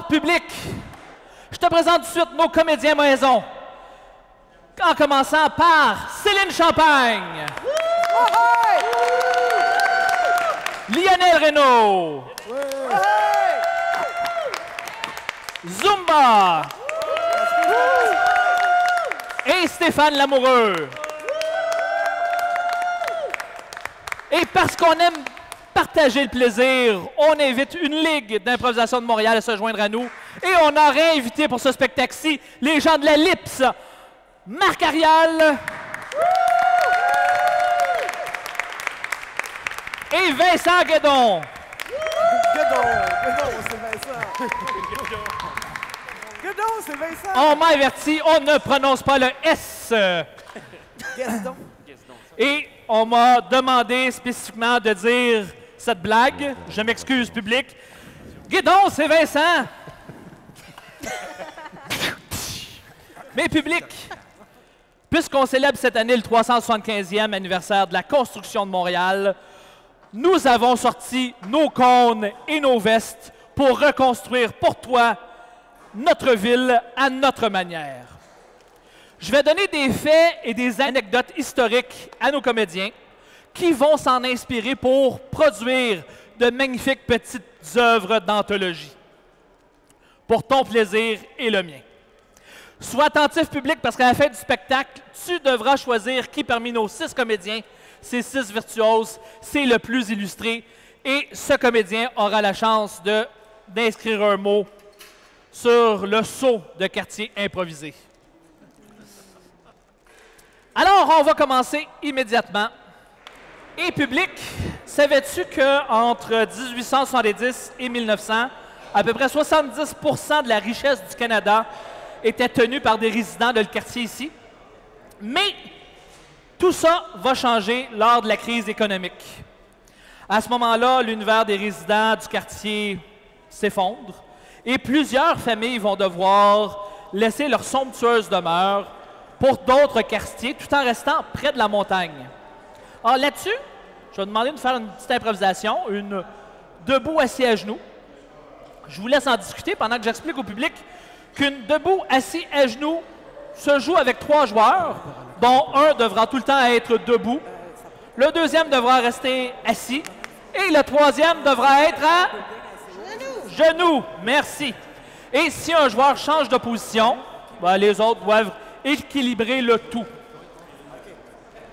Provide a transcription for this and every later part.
public, je te présente tout de suite nos comédiens maison. En commençant par Céline Champagne, Lionel Reynaud, Zumba et Stéphane Lamoureux. Et parce qu'on aime partager le plaisir, on invite une ligue d'improvisation de Montréal à se joindre à nous. Et on a réinvité pour ce spectacle-ci les gens de la LIPS, Marc Arial et Vincent Guédon. Guédon, c'est Vincent. On m'a averti, on ne prononce pas le S. Gaston. Et on m'a demandé spécifiquement de dire cette blague. Je m'excuse, public. Guédon, c'est Vincent. Mais public, puisqu'on célèbre cette année le 375e anniversaire de la construction de Montréal, nous avons sorti nos cônes et nos vestes pour reconstruire pour toi notre ville à notre manière. Je vais donner des faits et des anecdotes historiques à nos comédiens qui vont s'en inspirer pour produire de magnifiques petites œuvres d'anthologie. Pour ton plaisir et le mien. Sois attentif, public, parce qu'à la fin du spectacle, tu devras choisir qui parmi nos 6 comédiens, ces 6 virtuoses, c'est le plus illustré. Et ce comédien aura la chance d'inscrire un mot sur le saut de quartier improvisé. Alors, on va commencer immédiatement. Et public, savais-tu qu'entre 1870 et 1900, à peu près 70% de la richesse du Canada était tenue par des résidents de le quartier ici? Mais tout ça va changer lors de la crise économique. À ce moment-là, l'univers des résidents du quartier s'effondre et plusieurs familles vont devoir laisser leur somptueuse demeure pour d'autres quartiers, tout en restant près de la montagne. Alors là-dessus, je vais demander de faire une petite improvisation, une debout assis à genoux. Je vous laisse en discuter pendant que j'explique au public qu'une debout assis à genoux se joue avec 3 joueurs, dont un devra tout le temps être debout, le deuxième devra rester assis et le troisième devra être à genoux. Merci. Et si un joueur change de position, ben, les autres doivent équilibrer le tout.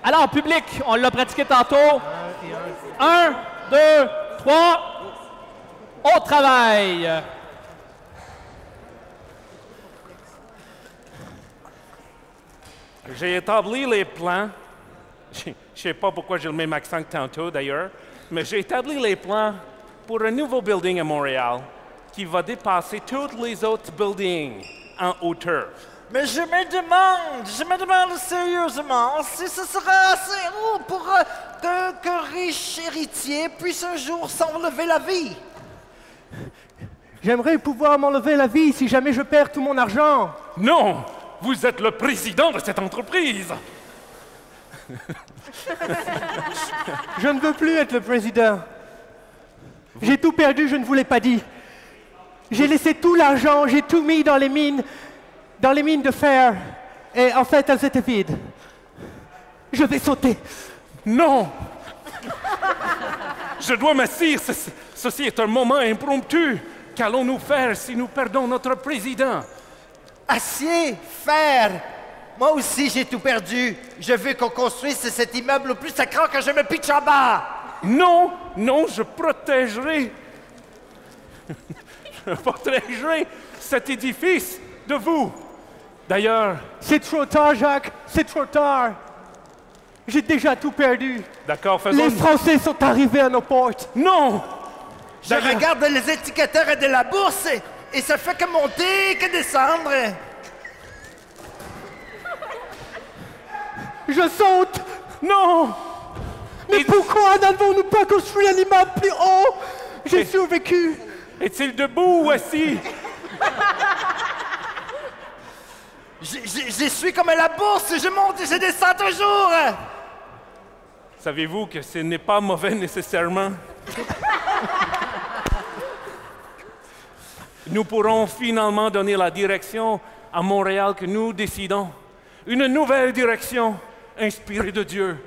Alors, public, on l'a pratiqué tantôt. 1, 2, 3. Au travail. J'ai établi les plans. Je ne sais pas pourquoi j'ai le même accent que tantôt, d'ailleurs, mais j'ai établi les plans pour un nouveau building à Montréal qui va dépasser tous les autres buildings en hauteur. Mais je me demande sérieusement si ce sera assez haut pour qu'un riche héritier puisse un jour s'enlever la vie. J'aimerais pouvoir m'enlever la vie si jamais je perds tout mon argent. Non! Vous êtes le président de cette entreprise! Je ne veux plus être le président. J'ai tout perdu, je ne vous l'ai pas dit. J'ai laissé tout l'argent, j'ai tout mis dans les mines de fer. Et en fait, elles étaient vides. Je vais sauter. Non! Je dois m'assurer, ceci est un moment impromptu. Qu'allons-nous faire si nous perdons notre président? Acier, fer. Moi aussi, j'ai tout perdu. Je veux qu'on construise cet immeuble au plus sacrant que je me pitche en bas. Non, non, je protégerai cet édifice de vous. D'ailleurs... C'est trop tard, Jacques, c'est trop tard. J'ai déjà tout perdu. D'accord, faisons... Les Français sont arrivés à nos portes. Non! Je regarde les étiqueteurs de la bourse et ça fait que monter, que descendre. Je saute. Non! Mais pourquoi n'avons-nous pas construit un immeuble plus haut? J'ai survécu. Est-il debout ou assis? Je suis comme à la bourse, je monte et je descends toujours. Savez-vous que ce n'est pas mauvais nécessairement? nous pourrons finalement donner la direction à Montréal que nous décidons. Une nouvelle direction inspirée de Dieu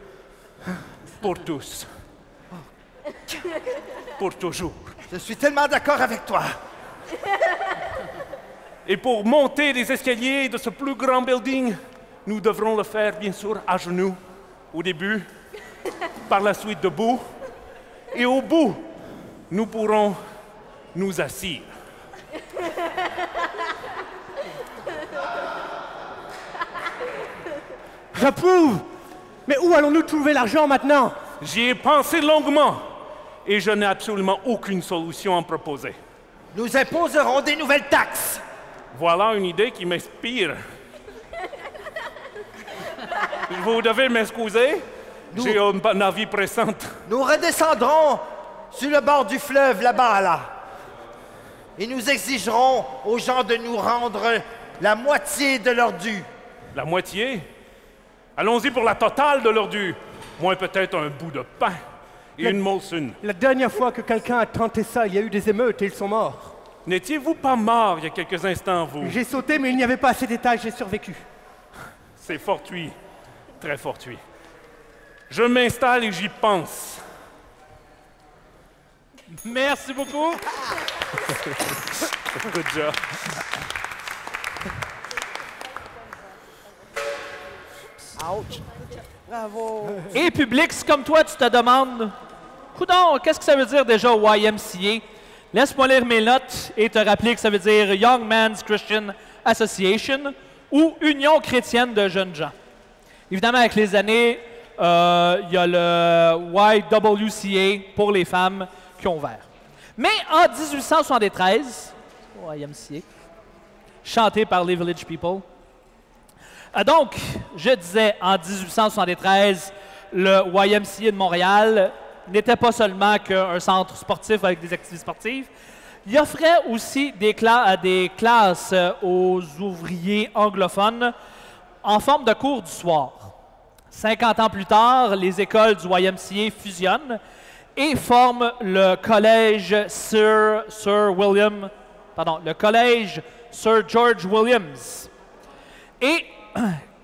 pour tous. Pour toujours. Je suis tellement d'accord avec toi. Et pour monter les escaliers de ce plus grand building, nous devrons le faire, bien sûr, à genoux, au début, par la suite debout, et au bout, nous pourrons nous asseoir. J'approuve. Mais où allons-nous trouver l'argent maintenant? J'y ai pensé longuement, et je n'ai absolument aucune solution à proposer. Nous imposerons des nouvelles taxes. Voilà une idée qui m'inspire. Vous devez m'excuser, j'ai une avis pressante. Nous redescendrons sur le bord du fleuve, là-bas, là. Et nous exigerons aux gens de nous rendre la moitié de leur dû. La moitié? Allons-y pour la totale de leur dû. Moins peut-être un bout de pain et une molson. La dernière fois que quelqu'un a tenté ça, il y a eu des émeutes et ils sont morts. N'étiez-vous pas mort il y a quelques instants, vous? J'ai sauté, mais il n'y avait pas assez d'étages, j'ai survécu. C'est fortuit, très fortuit. Je m'installe et j'y pense. Merci beaucoup. Good job. Ouch. Bravo. Et public, si comme toi, tu te demandes, coudonc, qu'est-ce que ça veut dire déjà YMCA? Laisse-moi lire mes notes et te rappeler que ça veut dire Young Men's Christian Association ou Union chrétienne de jeunes gens. Évidemment, avec les années, il y a le YWCA pour les femmes qui ont ouvert. Mais en 1873, YMCA, chanté par les Village People, donc, je disais, en 1873, le YMCA de Montréal n'était pas seulement qu'un centre sportif avec des activités sportives. Il offrait aussi des classes aux ouvriers anglophones en forme de cours du soir. 50 ans plus tard, les écoles du YMCA fusionnent et forment le collège le collège Sir George Williams. Et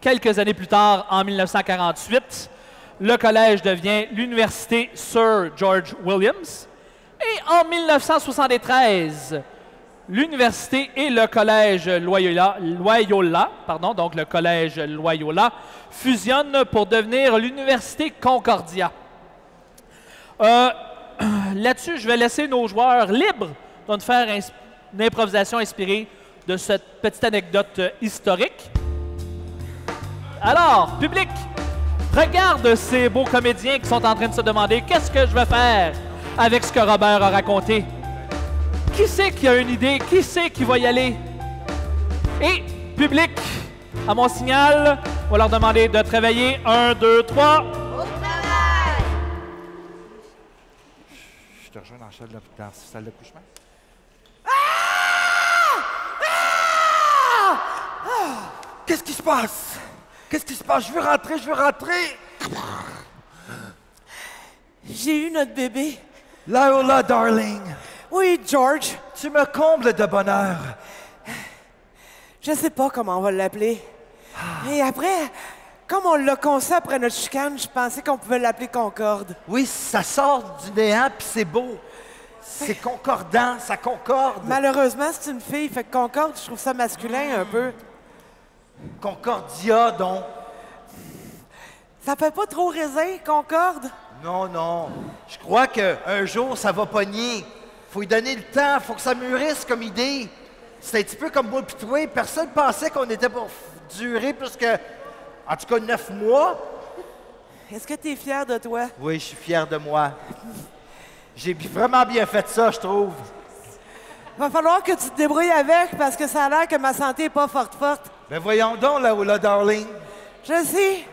quelques années plus tard, en 1948, le collège devient l'université Sir George Williams. Et en 1973, l'université et le collège Loyola, donc le collège Loyola, fusionnent pour devenir l'université Concordia. Là-dessus, je vais laisser nos joueurs libres de nous faire une improvisation inspirée de cette petite anecdote historique. Alors, public, regarde ces beaux comédiens qui sont en train de se demander qu'est-ce que je vais faire avec ce que Robert a raconté. Qui c'est qui a une idée? Qui c'est qui va y aller? Et, public, à mon signal, on va leur demander de travailler. 1, 2, 3. Au travail! Je te rejoins dans la salle d'accouchement. Qu'est-ce qui se passe? Qu'est-ce qui se passe? Je veux rentrer. J'ai eu notre bébé. Loyola, darling, Oui, George. tu me combles de bonheur. Je sais pas comment on va l'appeler. Et après, comme on l'a conçu après notre chicane, je pensais qu'on pouvait l'appeler Concorde. Oui, ça sort du néant, puis c'est beau. C'est concordant, ça concorde. Malheureusement, c'est une fille, fait que Concorde, je trouve ça masculin un peu. Concordia, donc. Ça fait pas trop raisin, Concorde? Non. Je crois qu'un jour, ça va pogner. Faut lui donner le temps, faut que ça mûrisse comme idée. C'est un petit peu comme moi pis toi. Personne pensait qu'on était pour durer plus que, en tout cas, 9 mois. Est-ce que t'es fier de toi? Oui, je suis fier de moi. J'ai vraiment bien fait ça, je trouve. Va falloir que tu te débrouilles avec, parce que ça a l'air que ma santé est pas forte. Ben voyons donc, Loyola, darling. Je sais.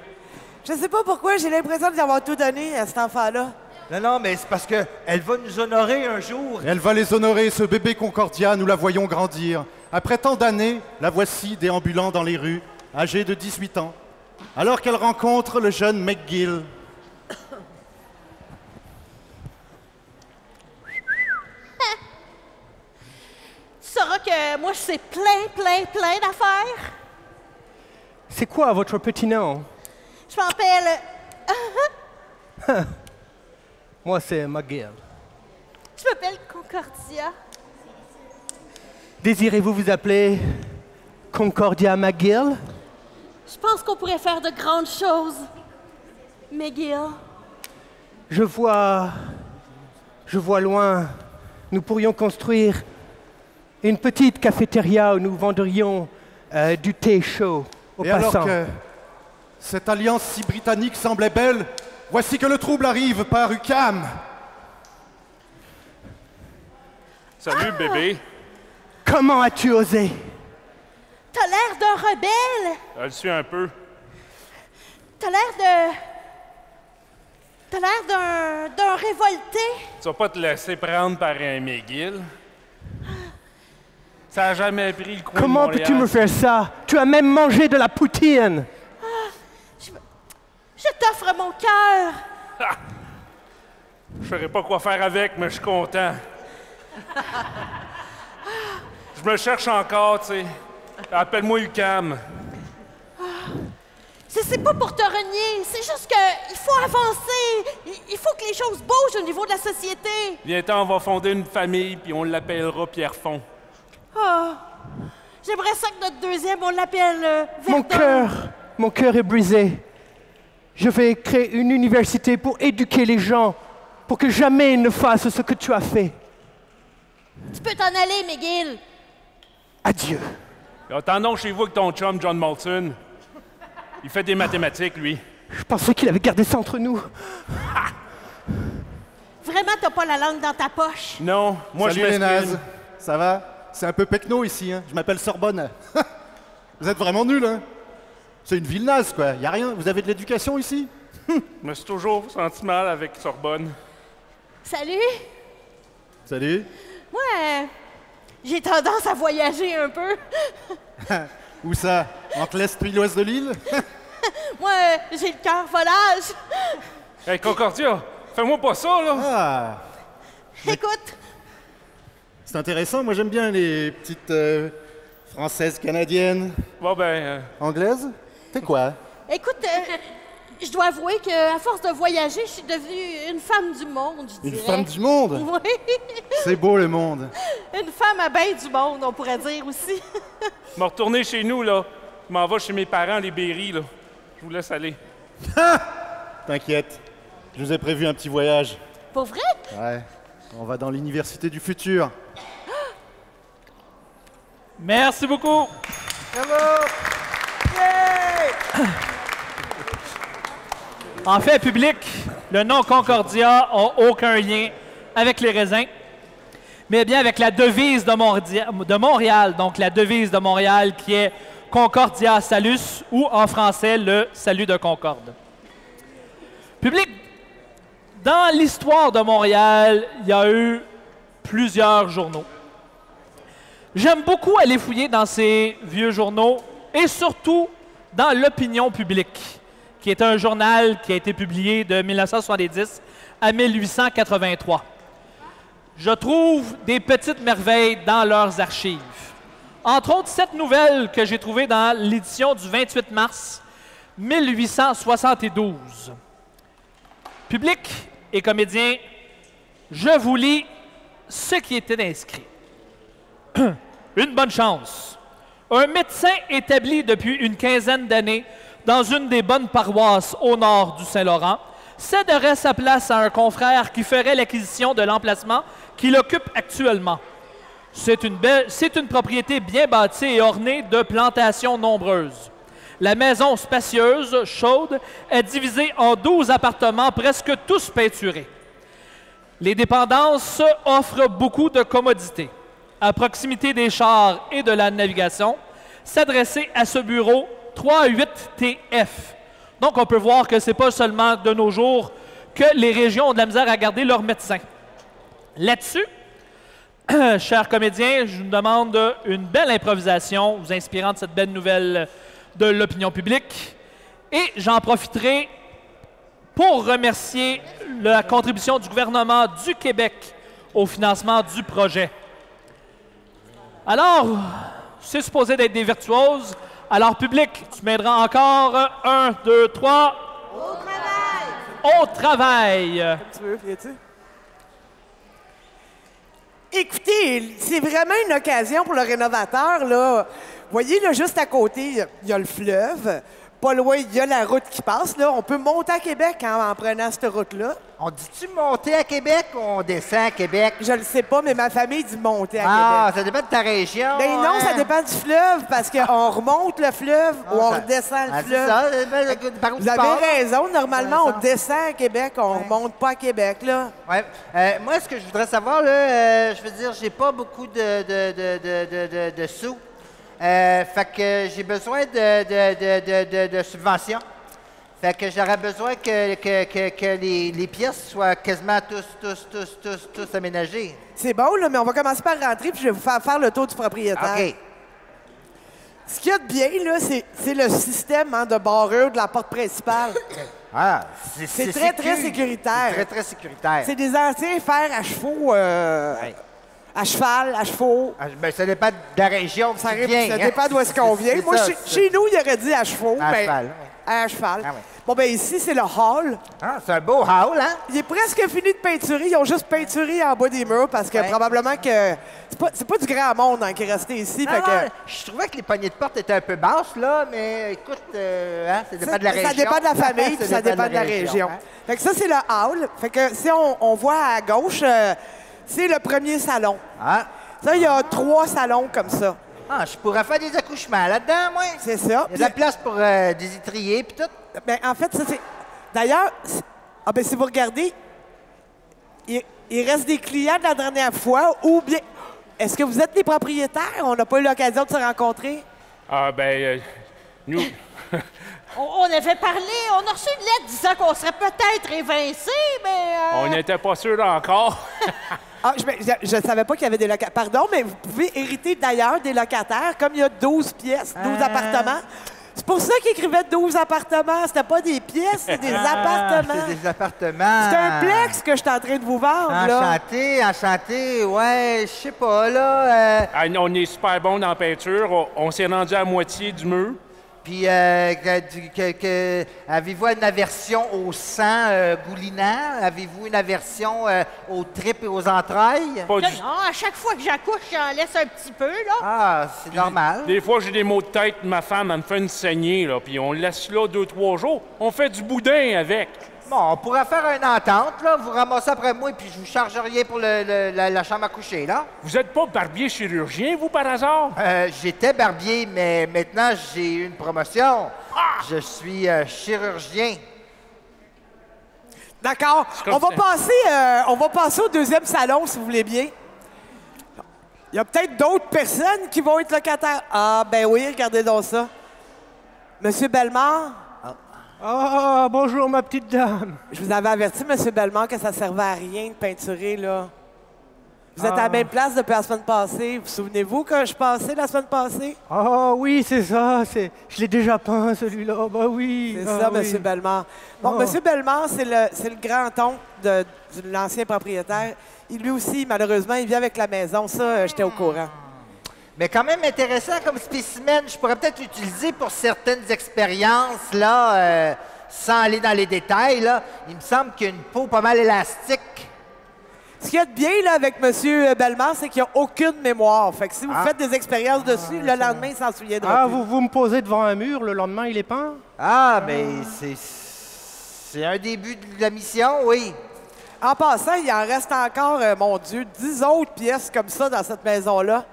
Je sais pas pourquoi, j'ai l'impression d'y avoir tout donné à cet enfant-là. Non, mais c'est parce qu'elle va nous honorer un jour. Elle va les honorer, ce bébé Concordia, nous la voyons grandir. Après tant d'années, la voici déambulant dans les rues, âgée de 18 ans, alors qu'elle rencontre le jeune McGill. Tu sauras moi, je sais plein d'affaires. C'est quoi votre petit nom? Je m'appelle... Moi, c'est McGill. Je m'appelle Concordia. Désirez-vous vous appeler Concordia McGill? Je pense qu'on pourrait faire de grandes choses. McGill. Je vois loin. Nous pourrions construire une petite cafétéria où nous vendrions du thé chaud aux Et passants. alors que cette alliance si britannique semblait belle, voici que le trouble arrive par UQAM. Salut, bébé. Comment as-tu osé? T'as l'air d'un rebelle. Je le suis un peu. T'as l'air d'un révolté. Tu vas pas te laisser prendre par un McGill. Ça a jamais pris le coin de Comment Montréal. peux-tu me faire ça? Tu as même mangé de la poutine. Je t'offre mon cœur. Je saurais pas quoi faire avec, mais je suis content. Je me cherche encore, tu sais. Appelle-moi UQAM. C'est pas pour te renier, c'est juste qu'il faut avancer. Il faut que les choses bougent au niveau de la société. Bientôt, on va fonder une famille, puis on l'appellera Pierrefonds. J'aimerais ça que notre deuxième, on l'appelle Verdun. Mon cœur est brisé. Je vais créer une université pour éduquer les gens, pour que jamais ils ne fassent ce que tu as fait. Tu peux t'en aller, McGill. Adieu. Attendons chez vous avec ton chum, John Moulton. Il fait des mathématiques, lui. Je pensais qu'il avait gardé ça entre nous. Vraiment, t'as pas la langue dans ta poche. Non, moi Salut je les m'excuse. nazes, ça va? C'est un peu pecno ici, hein. Je m'appelle Sorbonne. Vous êtes vraiment nuls, hein? C'est une ville naze, quoi. Y a rien. Vous avez de l'éducation ici? Je me suis toujours senti mal avec Sorbonne. Salut. Salut. Moi, j'ai tendance à voyager un peu. Où ça? Entre l'Est et l'Ouest de l'île? Moi, j'ai le cœur volage. Hey, Concordia, fais-moi pas ça, là! Ah, Écoute, c'est intéressant. Moi, j'aime bien les petites françaises, canadiennes, Bon, ben, anglaises. C'est quoi? écoute, je dois avouer qu'à force de voyager, je suis devenue une femme du monde, je Une dirais. femme du monde? Oui, C'est beau, le monde. une femme à bain du monde, on pourrait dire aussi. je vais retourner chez nous, là. Je m'en vais chez mes parents, les Berry, là. Je vous laisse aller. T'inquiète. Je vous ai prévu un petit voyage. Pour vrai? Ouais. On va dans l'université du futur. Merci beaucoup. En fait, public, le nom Concordia n'a aucun lien avec les raisins, mais bien avec la devise de Montréal. Donc, la devise de Montréal qui est Concordia Salus, ou en français, le salut de Concorde. Public, dans l'histoire de Montréal, il y a eu plusieurs journaux. J'aime beaucoup aller fouiller dans ces vieux journaux et surtout dans l'Opinion publique, qui est un journal qui a été publié de 1970 à 1883. Je trouve des petites merveilles dans leurs archives. Entre autres, cette nouvelle que j'ai trouvée dans l'édition du 28 mars 1872. Public et comédien, je vous lis ce qui était inscrit. Une bonne chance. Un médecin établi depuis une quinzaine d'années dans une des bonnes paroisses au nord du Saint-Laurent céderait sa place à un confrère qui ferait l'acquisition de l'emplacement qu'il occupe actuellement. C'est une propriété bien bâtie et ornée de plantations nombreuses. La maison spacieuse, chaude, est divisée en 12 appartements presque tous peinturés. Les dépendances offrent beaucoup de commodités. À proximité des chars et de la navigation, s'adresser à ce bureau 38TF. Donc, on peut voir que ce n'est pas seulement de nos jours que les régions ont de la misère à garder leurs médecins. Là-dessus, chers comédiens, je vous demande une belle improvisation vous inspirant de cette belle nouvelle de l'opinion publique. Et j'en profiterai pour remercier la contribution du gouvernement du Québec au financement du projet. Alors, c'est supposé d'être des virtuoses. Alors, public, tu m'aideras encore. 1, 2, 3. Au travail! Au travail! Tu veux, viens-tu? Écoutez, c'est vraiment une occasion pour le rénovateur, là. Vous voyez, là, juste à côté, il y a le fleuve. Pas loin, il y a la route qui passe, là. On peut monter à Québec en prenant cette route-là. On dit-tu monter à Québec ou on descend à Québec? Je le sais pas, mais ma famille dit monter à Ah, Québec. ça dépend de ta région. Ben non, hein? ça dépend du fleuve, parce qu'on remonte le fleuve ou on ça- redescend Ah, le c'est fleuve. ça, ça dépend de par où Vous tu avez pars. raison, normalement, Ouais, on ça. descend à Québec, on remonte pas à Québec, là. Ouais. Moi, ce que je voudrais savoir, là, je veux dire, j'ai pas beaucoup de sous. Fait que j'ai besoin de subventions. Fait que j'aurais besoin que les pièces soient quasiment tous aménagées. C'est bon, là, mais on va commencer par rentrer, puis je vais vous faire le tour du propriétaire. OK. Ce qu'il y a de bien, là, c'est le système de barrure de la porte principale. Ah, C'est très sécuritaire. C'est très sécuritaire. C'est des anciens fers à chevaux, à cheval, à chevaux. Ah, ben, ça dépend de la région que Ça, tu viens. ça hein. dépend d'où est-ce qu'on vient. C'est Moi, ça, chez nous, il aurait dit à chevaux. À ben, cheval, ouais. À cheval. Ah ouais. Bon, ben ici, c'est le hall. Ah, c'est un beau hall, hein? Il est presque fini de peinturer. Ils ont juste peinturé en bas des murs parce que Ouais. probablement que c'est pas du grand monde qui est resté ici. Non, fait que, non, je trouvais que les poignées de porte étaient un peu basses, là, mais écoute, hein, ça dépend de la région. Ça dépend de la famille, puis ça dépend de la région. hein. Fait que ça, c'est le hall. Fait que si on voit à gauche, c'est le premier salon. Ah. Ça, il y a 3 salons comme ça. Ah, je pourrais faire des accouchements là-dedans, moi. C'est ça. Il y a de la place pour des étriers puis tout. Ben, en fait, ça, c'est... D'ailleurs, si vous regardez, il reste des clients de la dernière fois ou bien... Est-ce que vous êtes les propriétaires? On n'a pas eu l'occasion de se rencontrer. Ah, ben, nous. On avait parlé, on a reçu une lettre disant qu'on serait peut-être évincés, mais... On n'était pas sûrs encore. Ah, je ne savais pas qu'il y avait des locataires. Pardon, mais vous pouvez hériter d'ailleurs des locataires, comme il y a 12 pièces, 12 appartements. C'est pour ça qu'ils écrivaient 12 appartements. C'était pas des pièces, c'est des appartements. C'est des appartements. C'est un plex que je suis en train de vous vendre, là. Enchanté. Ouais, je sais pas, là. Ah, on est super bon dans la peinture. On s'est rendu à moitié du mur. Puis, avez-vous une aversion au sang goulinant? Avez-vous une aversion aux tripes et aux entrailles? Pas du... Non, à chaque fois que j'accouche, j'en laisse un petit peu, là. Ah, c'est normal. Des fois, j'ai des maux de tête. Ma femme, elle me fait une saignée, là. Puis on le laisse là 2-3 jours. On fait du boudin avec. Bon, on pourrait faire une entente, là. Vous ramassez après moi, puis je vous charge rien pour la chambre à coucher, là. Vous êtes pas barbier chirurgien, vous, par hasard? J'étais barbier, mais maintenant, j'ai eu une promotion. Je suis chirurgien. D'accord. comme On va ça. passer au deuxième salon, si vous voulez bien. Il y a peut-être d'autres personnes qui vont être locataires. Ah, ben oui, regardez donc ça. Monsieur Bellemare, Ah, bonjour, ma petite dame. je vous avais averti, Monsieur Bellemare, que ça servait à rien de peinturer, là. Vous êtes à la même place depuis la semaine passée. Vous souvenez-vous que je passais la semaine passée? Ah oui, c'est ça. Je l'ai déjà peint, celui-là. Bah oui. C'est ah ça, oui. Monsieur Bellemare. Bon, Oh. Monsieur Bellemare, c'est le grand-oncle de l'ancien propriétaire. Lui aussi, malheureusement, il vit avec la maison. Ça, j'étais au courant. Mais quand même intéressant comme spécimen. Je pourrais peut-être l'utiliser pour certaines expériences, là, sans aller dans les détails, là. Il me semble qu'il y a une peau pas mal élastique. Ce qu'il y a de bien là, avec M. Bellemare, c'est qu'il n'y a aucune mémoire. Fait que si vous faites des expériences dessus, le lendemain, il s'en souviendra Ah, plus. vous me posez devant un mur, le lendemain, il est peint? Ah, ben, c'est un début de la mission, oui. En passant, il en reste encore, mon Dieu, 10 autres pièces comme ça dans cette maison-là.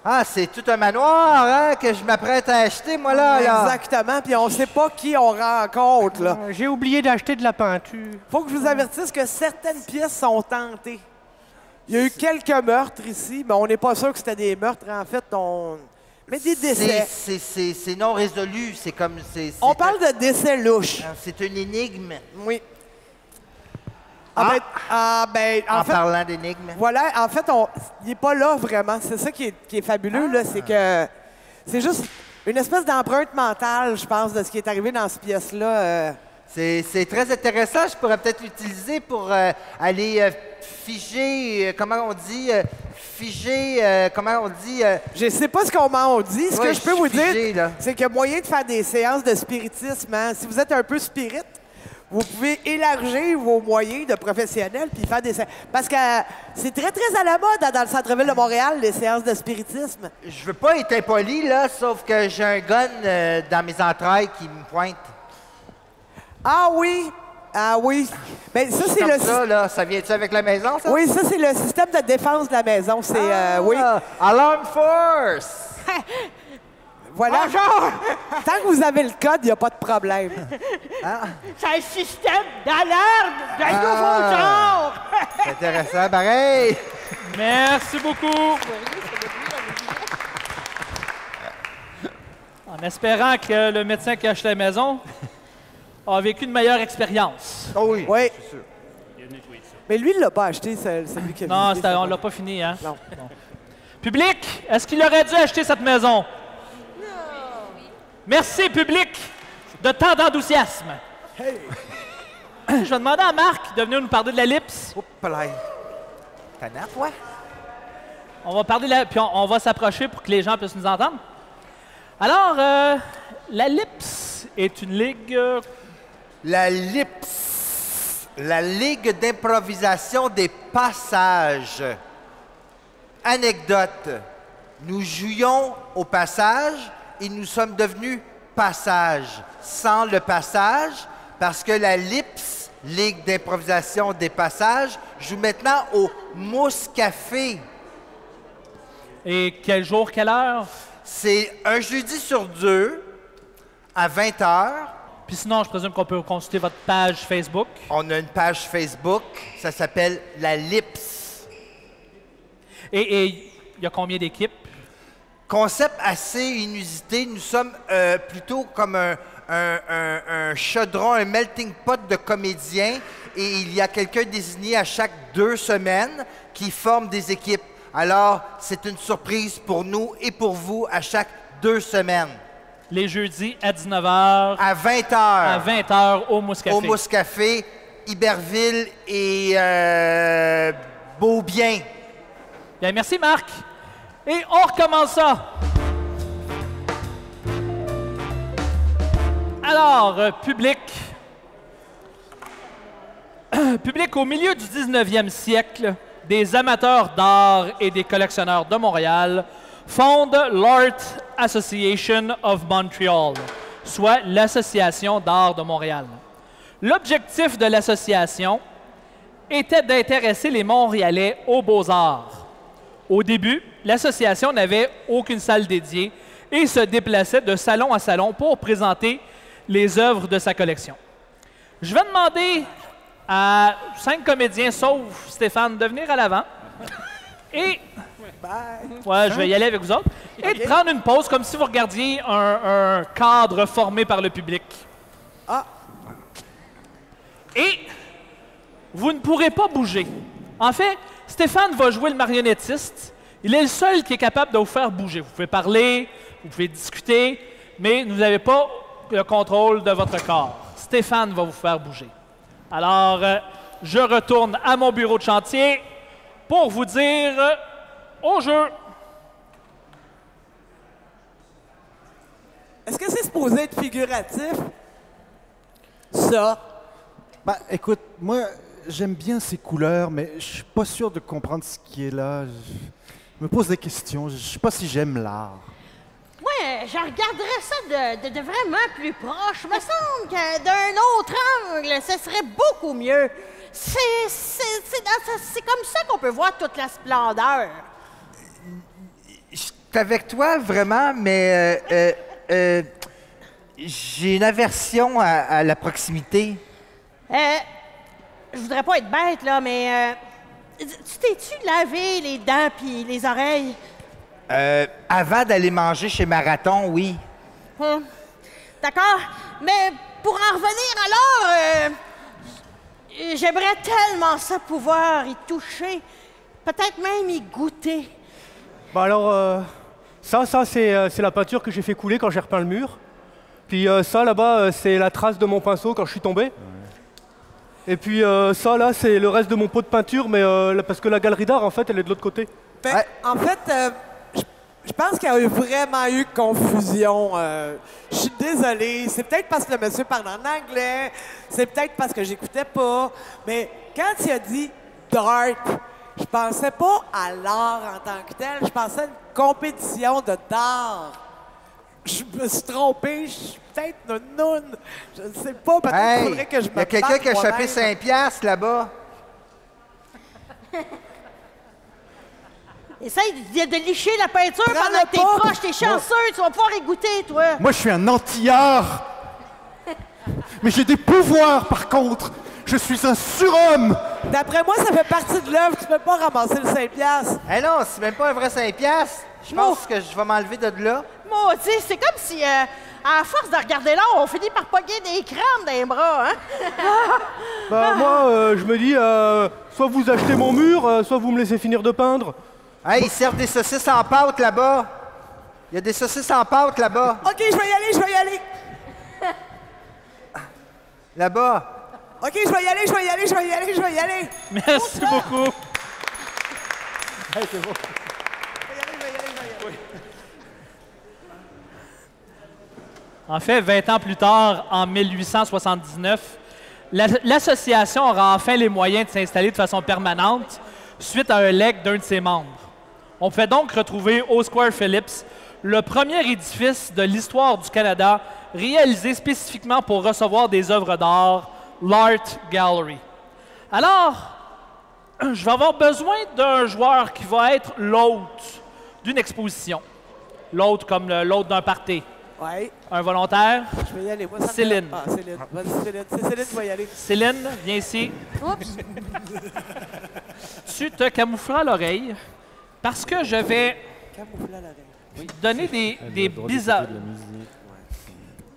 Ah, c'est tout un manoir, hein, que je m'apprête à acheter, moi, là. Exactement. Puis on ne sait pas qui on rencontre, là. J'ai oublié d'acheter de la peinture. Faut que je vous avertisse que certaines pièces sont tentées. Il y a eu quelques meurtres ici, mais on n'est pas sûr que c'était des meurtres. En fait, mais des décès. C'est non résolu. C'est comme. On parle de décès louches. C'est une énigme. Oui. Ah. En fait, parlant d'énigme. voilà, en fait, il n'est pas là vraiment. C'est ça qui est fabuleux, là, c'est que c'est juste une espèce d'empreinte mentale, je pense, de ce qui est arrivé dans cette pièce-là. C'est très intéressant. Je pourrais peut-être l'utiliser pour aller figer, comment on dit, figé, comment on dit? Je sais pas comment on dit. Ce Ouais, que je peux vous figé, là. dire, c'est qu'il y a moyen de faire des séances de spiritisme. Hein. Si vous êtes un peu spirit, vous pouvez élargir vos moyens de professionnels puis faire des séances. Parce que c'est très, très à la mode dans le centre-ville de Montréal, les séances de spiritisme. Je veux pas être impoli, là, sauf que j'ai un gun dans mes entrailles qui me pointe. Ah oui! Ah oui! Ben, ça, c'est Comme le ça, là, ça vient-tu avec la maison, ça? Oui, ça, c'est le système de défense de la maison. C'est, oui. Alarm Force! Voilà. Tant que vous avez le code, il n'y a pas de problème. C'est un système d'alarme de nouveau genre. C'est intéressant, pareil! Merci beaucoup. En espérant que le médecin qui a acheté la maison a vécu une meilleure expérience. Oh oui, Oui. c'est sûr. Mais lui, il ne l'a pas acheté, celui qui a Non, visité, on ça. l'a pas fini, hein? Non. Public, est-ce qu'il aurait dû acheter cette maison? Merci, public, de tant d'enthousiasme. Je vais demander à Marc de venir nous parler de la LIPS. Oups, là. T'as nappe, ouais? On va parler puis on va s'approcher pour que les gens puissent nous entendre. Alors, la LIPS est une ligue... La LIPS, la Ligue d'improvisation des passages. Anecdote. Nous jouions au passage et nous sommes devenus passage. Sans le passage, parce que la LIPS, Ligue d'improvisation des passages, joue maintenant au Mousse Café. Et quel jour, quelle heure? C'est un jeudi sur deux, à 20h. Puis sinon, je présume qu'on peut consulter votre page Facebook. On a une page Facebook, ça s'appelle la LIPS. Et il y a combien d'équipes? Concept assez inusité. Nous sommes plutôt comme un chaudron, un melting pot de comédiens. Et il y a quelqu'un désigné à chaque 2 semaines qui forme des équipes. Alors, c'est une surprise pour nous et pour vous à chaque 2 semaines. Les jeudis à 19h, À 20h. à 20h au Mousse Café. Au Mousse Café, Iberville et Beaubien. Bien, merci, Marc. Et on recommence ça. Alors, public. Public, au milieu du 19e siècle, des amateurs d'art et des collectionneurs de Montréal fondent l'Art Association of Montreal, soit l'Association d'art de Montréal. L'objectif de l'association était d'intéresser les Montréalais aux beaux-arts. Au début, l'association n'avait aucune salle dédiée et se déplaçait de salon à salon pour présenter les œuvres de sa collection. Je vais demander à 5 comédiens, sauf Stéphane, de venir à l'avant. Et... Ouais, je vais y aller avec vous autres. Et de prendre une pause comme si vous regardiez un cadre formé par le public. Ah. Et vous ne pourrez pas bouger. En fait, Stéphane va jouer le marionnettiste. Il est le seul qui est capable de vous faire bouger. Vous pouvez parler, vous pouvez discuter, mais vous n'avez pas le contrôle de votre corps. Stéphane va vous faire bouger. Alors, je retourne à mon bureau de chantier pour vous dire au jeu. Est-ce que c'est supposé être figuratif? Ça. Bah, écoute, moi, j'aime bien ces couleurs, mais je suis pas sûr de comprendre ce qui est là. Je me pose des questions. Je sais pas si j'aime l'art. Ouais, je regarderais ça de vraiment plus proche. Me semble que d'un autre angle, ce serait beaucoup mieux. C'est comme ça qu'on peut voir toute la splendeur. Je suis avec toi, vraiment, mais j'ai une aversion à la proximité. Je voudrais pas être bête, là, mais tu t'es-tu lavé les dents puis les oreilles? Avant d'aller manger chez Marathon, oui. D'accord, mais pour en revenir alors, j'aimerais tellement ça pouvoir y toucher, peut-être même y goûter. Bah alors, ça c'est la peinture que j'ai fait couler quand j'ai repeint le mur. Puis ça là-bas, c'est la trace de mon pinceau quand je suis tombé. Ouais. Et puis ça là, c'est le reste de mon pot de peinture, mais parce que la galerie d'art, en fait, elle est de l'autre côté. Ben, Ouais. en fait, je pense qu'il y a vraiment eu confusion. Je suis désolée. C'est peut-être parce que le monsieur parle en anglais. C'est peut-être parce que j'écoutais pas. Mais quand il a dit dart, je pensais pas à l'art en tant que tel. Je pensais à une compétition de dart. Je me suis trompé. Je suis peut-être une noune. Je ne sais pas. Peut-être qu'il Hey, faudrait que je me il y a quelqu'un batte qui a échappé moi-même. 5 piastres là-bas. Essaye de licher la peinture Prends-le pendant que t'es pas. proche. T'es chanceux. Tu vas pouvoir y goûter, toi. Moi, je suis un anti-art. Mais j'ai des pouvoirs, par contre. Je suis un surhomme. D'après moi, ça fait partie de l'œuvre. Tu peux pas ramasser le 5 piastres. Eh non, c'est même pas un vrai 5 piastres. Je pense que je vais m'enlever de là. Maudit, c'est comme si, à force de regarder là, on finit par pogner des crânes dans les bras, hein? Bah, moi, je me dis, soit vous achetez mon mur, soit vous me laissez finir de peindre. Hey, ils servent des saucisses en pâte là-bas. Il y a des saucisses en pâte là-bas. OK, je vais y aller, je vais y aller. Là-bas. OK, je vais y aller, je vais y aller, je vais y aller, je vais y aller. Merci beaucoup. En fait, 20 ans plus tard, en 1879, l'association aura enfin les moyens de s'installer de façon permanente suite à un legs d'un de ses membres. On fait donc retrouver au Square Phillips le premier édifice de l'histoire du Canada réalisé spécifiquement pour recevoir des œuvres d'art, l'Art Gallery. Alors, je vais avoir besoin d'un joueur qui va être l'hôte d'une exposition. L'hôte comme l'hôte d'un party. Ouais, Un volontaire. je vais y aller. Moi, ça me Céline. fait- Ah, Céline. Vas-y, Céline. C'est Céline qui va y aller. Céline, viens ici. Oups. Tu te camoufleras l'oreille parce que je vais Camoufle à l'oreille. donner des bizarres.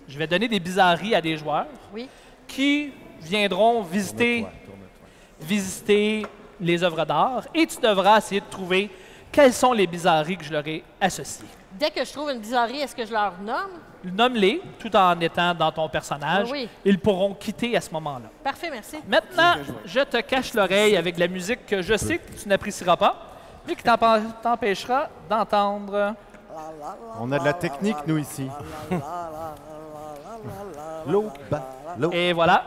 Je vais donner des bizarreries à des joueurs Oui. qui viendront visiter les œuvres d'art et tu devras essayer de trouver quelles sont les bizarreries que je leur ai associées. Dès que je trouve une bizarrerie, est-ce que je leur nomme? Nomme-les tout en étant dans ton personnage. Oui. Ils pourront quitter à ce moment-là. Parfait, merci. Maintenant, je te cache l'oreille avec de la musique que je sais que tu n'apprécieras pas, mais qui t'empêchera d'entendre. On a de la technique, nous, ici. L'eau, bas, l'eau. Et voilà.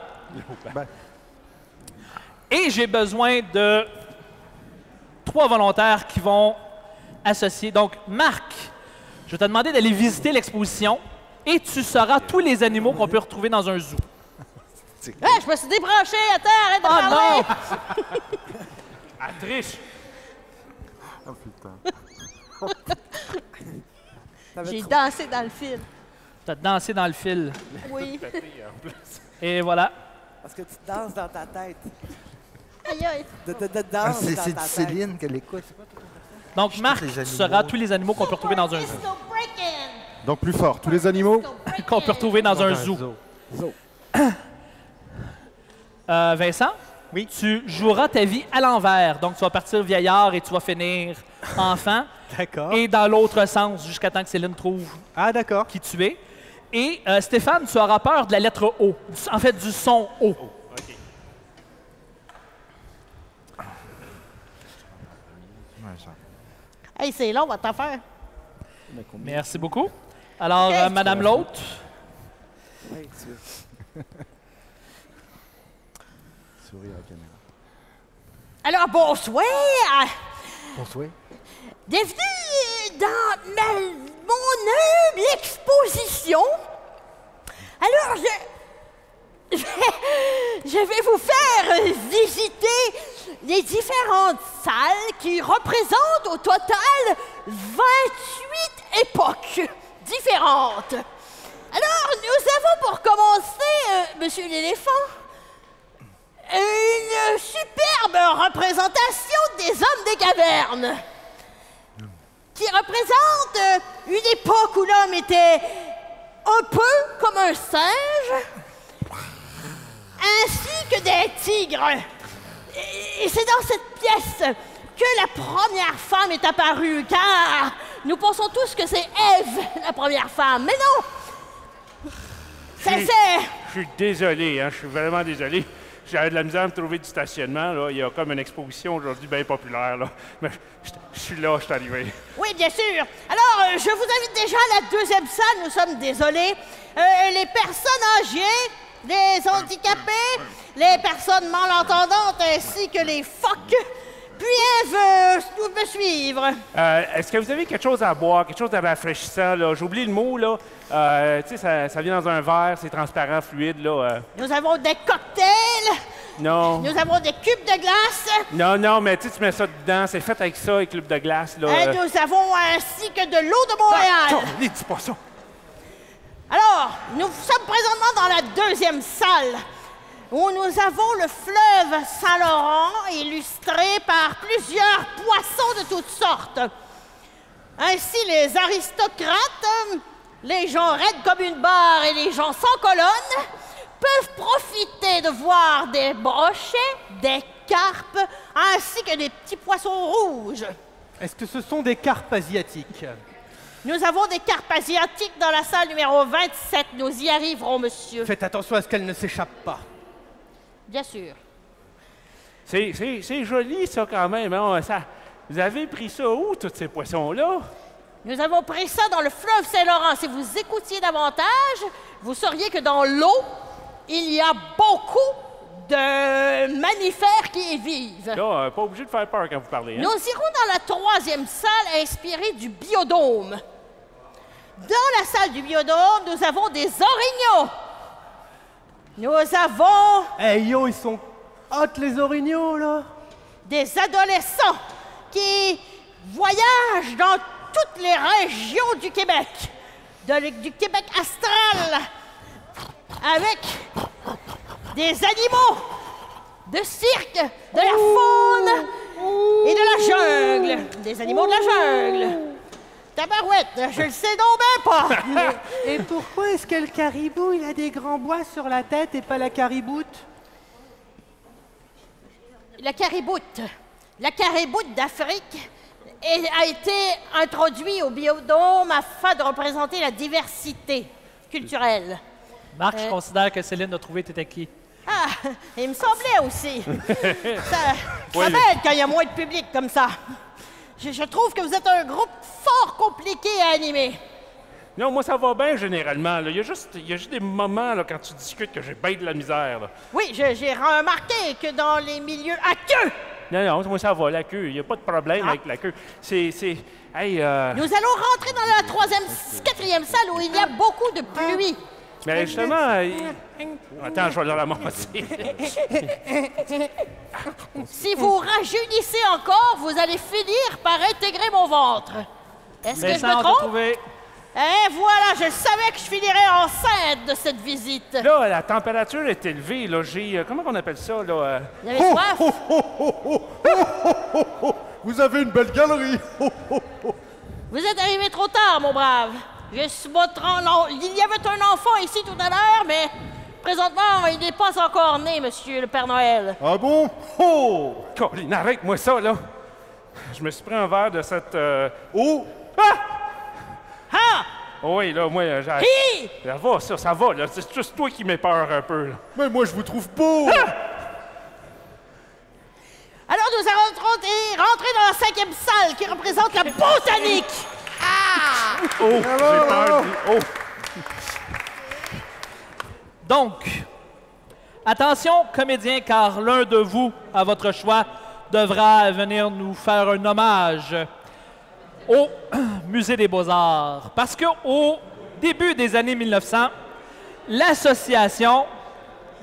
bas. Et j'ai besoin de 3 volontaires qui vont associer. Donc, Marc, je vais te demander d'aller visiter l'exposition et tu sauras tous les animaux qu'on peut retrouver dans un zoo. Je me suis débranché. Attends, arrête de Oh parler. non! Elle triche. J'ai dansé dans le film. Tu as dansé dans le fil. Oui. Et voilà. Parce que tu danses dans ta tête. Aïe, aïe. Ah, Danse c'est dans c'est ta du tête. Céline qu'elle écoute. Donc, Marc, les tu animaux. sauras tous les animaux qu'on peut retrouver dans un zoo. Pistol breaking. Donc, plus fort. Tous les animaux. Qu'on peut retrouver dans un zoo. Vincent? Oui. Tu joueras ta vie à l'envers. Donc, tu vas partir vieillard et tu vas finir enfant. D'accord. Et dans l'autre sens, jusqu'à temps que Céline trouve Ah, d'accord. qui tu es. Et Stéphane, tu auras peur de la lettre O. En fait, du son O. Hey, c'est long, votre affaire. Merci beaucoup. Alors, Ok. Madame l'hôte, Oui, tu- Souris à la caméra. Alors, bonsoir. Bonsoir. Bienvenue dans mon humble exposition. Alors, je vais vous faire visiter les différentes salles qui représentent au total 28 époques différentes. Alors, nous avons pour commencer, Monsieur l'éléphant, une superbe représentation des hommes des cavernes qui représente une époque où l'homme était un peu comme un singe, ainsi que des tigres. Et c'est dans cette pièce que la première femme est apparue, car nous pensons tous que c'est Ève, la première femme. Mais non! Ça, c'est... Je suis désolé, hein, je suis vraiment désolé. j'avais de la misère à me trouver du stationnement. Là. Il y a comme une exposition aujourd'hui bien populaire. Là. Mais je suis là, je suis arrivé. Oui, bien sûr. Alors, je vous invite déjà à la deuxième salle. Nous sommes désolés. Les personnes âgées, les handicapés, les personnes malentendantes ainsi que les phoques peuvent me suivre. Est-ce que vous avez quelque chose à boire, quelque chose de rafraîchissant? Là? J'oublie le mot, là. Tu sais, ça vient dans un verre, c'est transparent, fluide, là. Nous avons des cocktails. Non. Nous avons des cubes de glace. Non, mais tu mets ça dedans, c'est fait avec ça, avec club de glace, là. Et nous avons ainsi que de l'eau de Montréal. Dis pas ça. Alors, nous sommes présentement dans la deuxième salle, où nous avons le fleuve Saint-Laurent, illustré par plusieurs poissons de toutes sortes. Ainsi, les aristocrates, les gens raides comme une barre et les gens sans colonne peuvent profiter de voir des brochets, des carpes, ainsi que des petits poissons rouges. Est-ce que ce sont des carpes asiatiques? Nous avons des carpes asiatiques dans la salle numéro 27. Nous y arriverons, monsieur. Faites attention à ce qu'elles ne s'échappent pas. Bien sûr. C'est joli, ça, quand même. Hein? Vous avez pris ça où, tous ces poissons-là? Nous avons pris ça dans le fleuve Saint-Laurent. Si vous écoutiez davantage, vous sauriez que dans l'eau, il y a beaucoup de mammifères qui y vivent. Là, pas obligé de faire peur quand vous parlez. Hein? Nous irons dans la troisième salle inspirée du biodôme. Dans la salle du biodôme, nous avons des orignaux. Nous avons Hey yo, ils sont hot les orignaux, là! des adolescents qui voyagent dans toutes les régions du Québec, du Québec astral, avec des animaux de cirque, de la faune et de la jungle. Des animaux de la jungle. Tabarouette, je le sais donc bien pas. Et pourquoi est-ce que le caribou, il a des grands bois sur la tête et pas la cariboute? La cariboute d'Afrique a été introduit au biodôme afin de représenter la diversité culturelle. Marc, je considère que Céline a trouvé t'étais qui. Ah, il me semblait aussi. Ça m'aide quand il y a moins de public comme ça. Je trouve que vous êtes un groupe fort compliqué à animer. Non, moi, ça va bien, généralement. Là. Il y a juste des moments, là, quand tu discutes, que j'ai bien de la misère. Là. Oui, j'ai remarqué que dans les milieux à queue, Non, moi, ça va, la queue. Il n'y a pas de problème avec la queue. Hey, nous allons rentrer dans la quatrième salle où il y a beaucoup de pluie. mais justement... Attends, je vais le ramasser. Si vous rajeunissez encore, vous allez finir par intégrer mon ventre. Est-ce que je Vincent, me on t'a trompe? trouvé. Eh voilà, je savais que je finirais enceinte de cette visite. Là, la température est élevée. Là, j'ai... comment on appelle ça, là? Vous avez soif? Vous avez une belle galerie. Vous êtes arrivé trop tard, mon brave. Il y avait un enfant ici tout à l'heure, mais présentement, il n'est pas encore né, monsieur le Père Noël. Ah bon? Oh! Colin, arrête-moi ça, là. Je me suis pris un verre de cette... Oh! Ah! Oui, là, moi, j'ai... Hi! Ça va, ça va, là. C'est juste toi qui m'as peur un peu, là. Mais moi, je vous trouve beau! Alors, nous allons rentrer dans la cinquième salle qui représente la botanique. Ah! Oh, j'ai peur. Oh! Donc, attention, comédiens, car l'un de vous, à votre choix, devra venir nous faire un hommage au Musée des Beaux-Arts. Parce qu'au début des années 1900, l'Association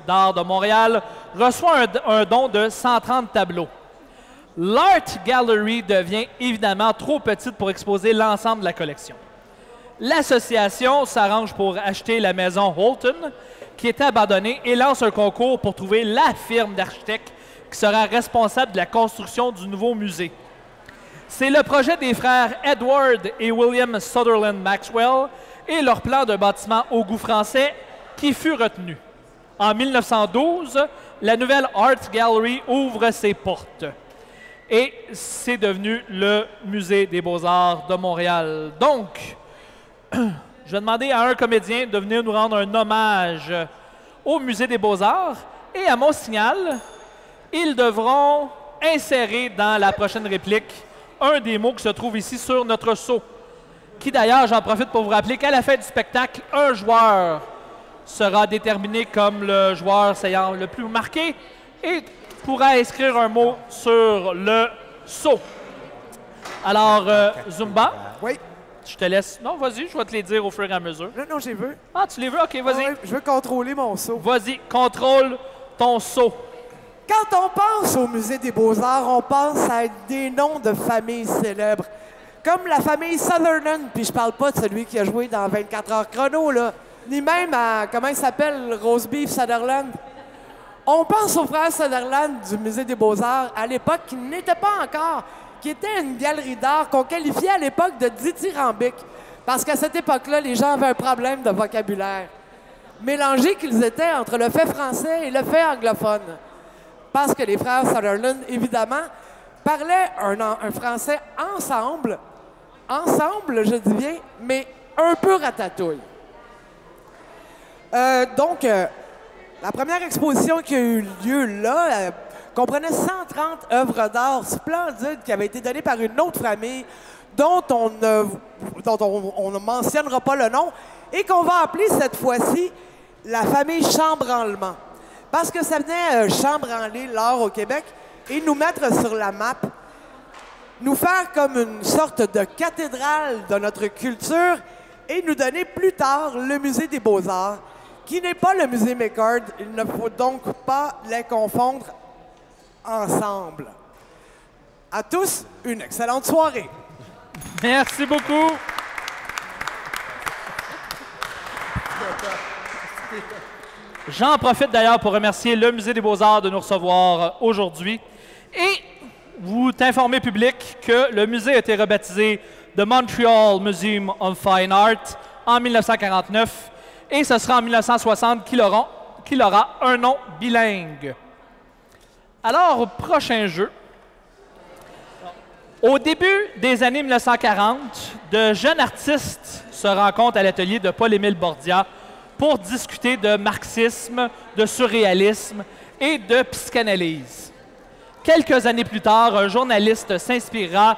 d'art de Montréal reçoit un don de 130 tableaux. L'Art Gallery devient évidemment trop petite pour exposer l'ensemble de la collection. L'association s'arrange pour acheter la maison Holton, qui était abandonnée, et lance un concours pour trouver la firme d'architectes qui sera responsable de la construction du nouveau musée. C'est le projet des frères Edward et William Sutherland Maxwell et leur plan de bâtiment au goût français qui fut retenu. En 1912, la nouvelle Art Gallery ouvre ses portes. Et c'est devenu le Musée des Beaux-Arts de Montréal. Donc, je vais demander à un comédien de venir nous rendre un hommage au Musée des Beaux-Arts Et à mon signal, ils devront insérer dans la prochaine réplique un des mots qui se trouve ici sur notre sceau. Qui d'ailleurs, j'en profite pour vous rappeler qu'à la fin du spectacle, un joueur sera déterminé comme le joueur ayant le plus marqué et pourra inscrire un mot sur le sceau. Alors, Zumba, Oui. je te laisse. Non, vas-y, je vais te les dire au fur et à mesure. Non, j'ai vu. Ah, tu les veux? OK, vas-y. Ouais, je veux contrôler mon seau. Vas-y, contrôle ton sceau. Quand on pense au Musée des Beaux-Arts, on pense à des noms de familles célèbres. Comme la famille Sutherland, puis je parle pas de celui qui a joué dans 24 heures chrono, là. Ni même à, comment il s'appelle, Rosebeef Sutherland. On pense aux frères Sutherland du Musée des Beaux-Arts à l'époque qui n'était pas encore, qui était une galerie d'art qu'on qualifiait à l'époque de dithyrambique. Parce qu'à cette époque-là, les gens avaient un problème de vocabulaire. Mélangés qu'ils étaient entre le fait français et le fait anglophone. Parce que les frères Sutherland, évidemment, parlaient un français ensemble, je dis bien, mais un peu ratatouille. La première exposition qui a eu lieu là comprenait 130 œuvres d'art splendides qui avaient été données par une autre famille dont on ne mentionnera pas le nom et qu'on va appeler cette fois-ci la famille Chambranlement. Parce que ça venait chambranler l'art au Québec et nous mettre sur la map, nous faire comme une sorte de cathédrale de notre culture et nous donner plus tard le Musée des Beaux-Arts, qui n'est pas le Musée McCord. Il ne faut donc pas les confondre ensemble. À tous, une excellente soirée. Merci beaucoup. J'en profite d'ailleurs pour remercier le Musée des Beaux-Arts de nous recevoir aujourd'hui et vous t'informer, public, que le musée a été rebaptisé The Montreal Museum of Fine Art en 1949 et ce sera en 1960 qu'il aura un nom bilingue. Alors, prochain jeu. Au début des années 1940, de jeunes artistes se rencontrent à l'atelier de Paul-Émile Bordia pour discuter de marxisme, de surréalisme et de psychanalyse. Quelques années plus tard, un journaliste s'inspirera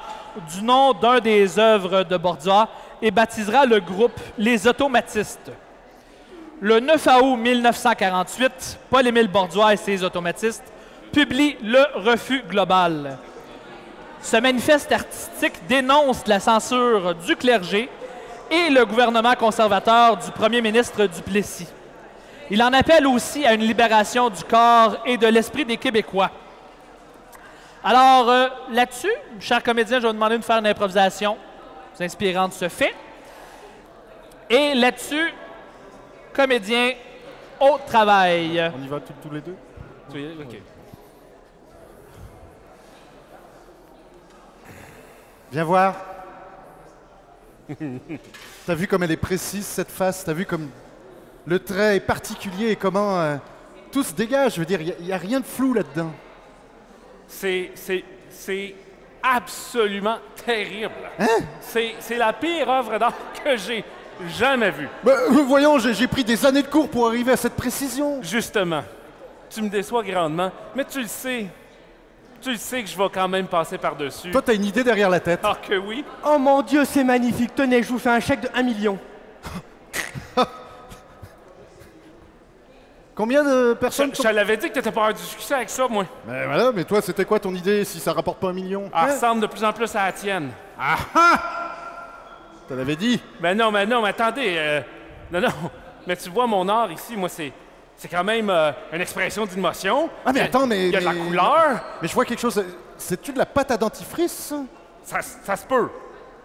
du nom d'un des œuvres de Bordia et baptisera le groupe Les Automatistes. Le 9 août 1948, Paul-Émile Bordia et ses automatistes publient Le Refus global. Ce manifeste artistique dénonce la censure du clergé et le gouvernement conservateur du premier ministre Duplessis. Il en appelle aussi à une libération du corps et de l'esprit des Québécois. Alors, là-dessus, chers comédiens, je vais vous demander de faire une improvisation vous inspirant de ce fait. Et là-dessus, comédiens, au travail. On y va tous les deux? OK. Viens voir. T'as vu comme elle est précise, cette face? T'as vu comme le trait est particulier et comment tout se dégage? Je veux dire, il n'y a rien de flou là-dedans. C'est absolument terrible. Hein? C'est la pire œuvre d'art que j'ai jamais vue. Bah, voyons, j'ai pris des années de cours pour arriver à cette précision. Justement, tu me déçois grandement, mais tu le sais. Tu le sais que je vais quand même passer par-dessus. Toi, t'as une idée derrière la tête. Ah que oui? Oh mon Dieu, c'est magnifique. Tenez, je vous fais un chèque de 1 million. Combien de personnes... Je l'avais dit que t'étais pas avoir du succès avec ça, moi. Mais voilà, mais toi, c'était quoi ton idée si ça rapporte pas 1 million? Elle ressemble de plus en plus à la tienne. T'en avais dit. Mais non, mais attendez. Non, mais tu vois, mon art ici, moi, c'est quand même une expression d'émotion. Ah, mais attends, mais... Il y a de la couleur. Mais je vois quelque chose... C'est-tu de la pâte à dentifrice, ça? Ça se peut.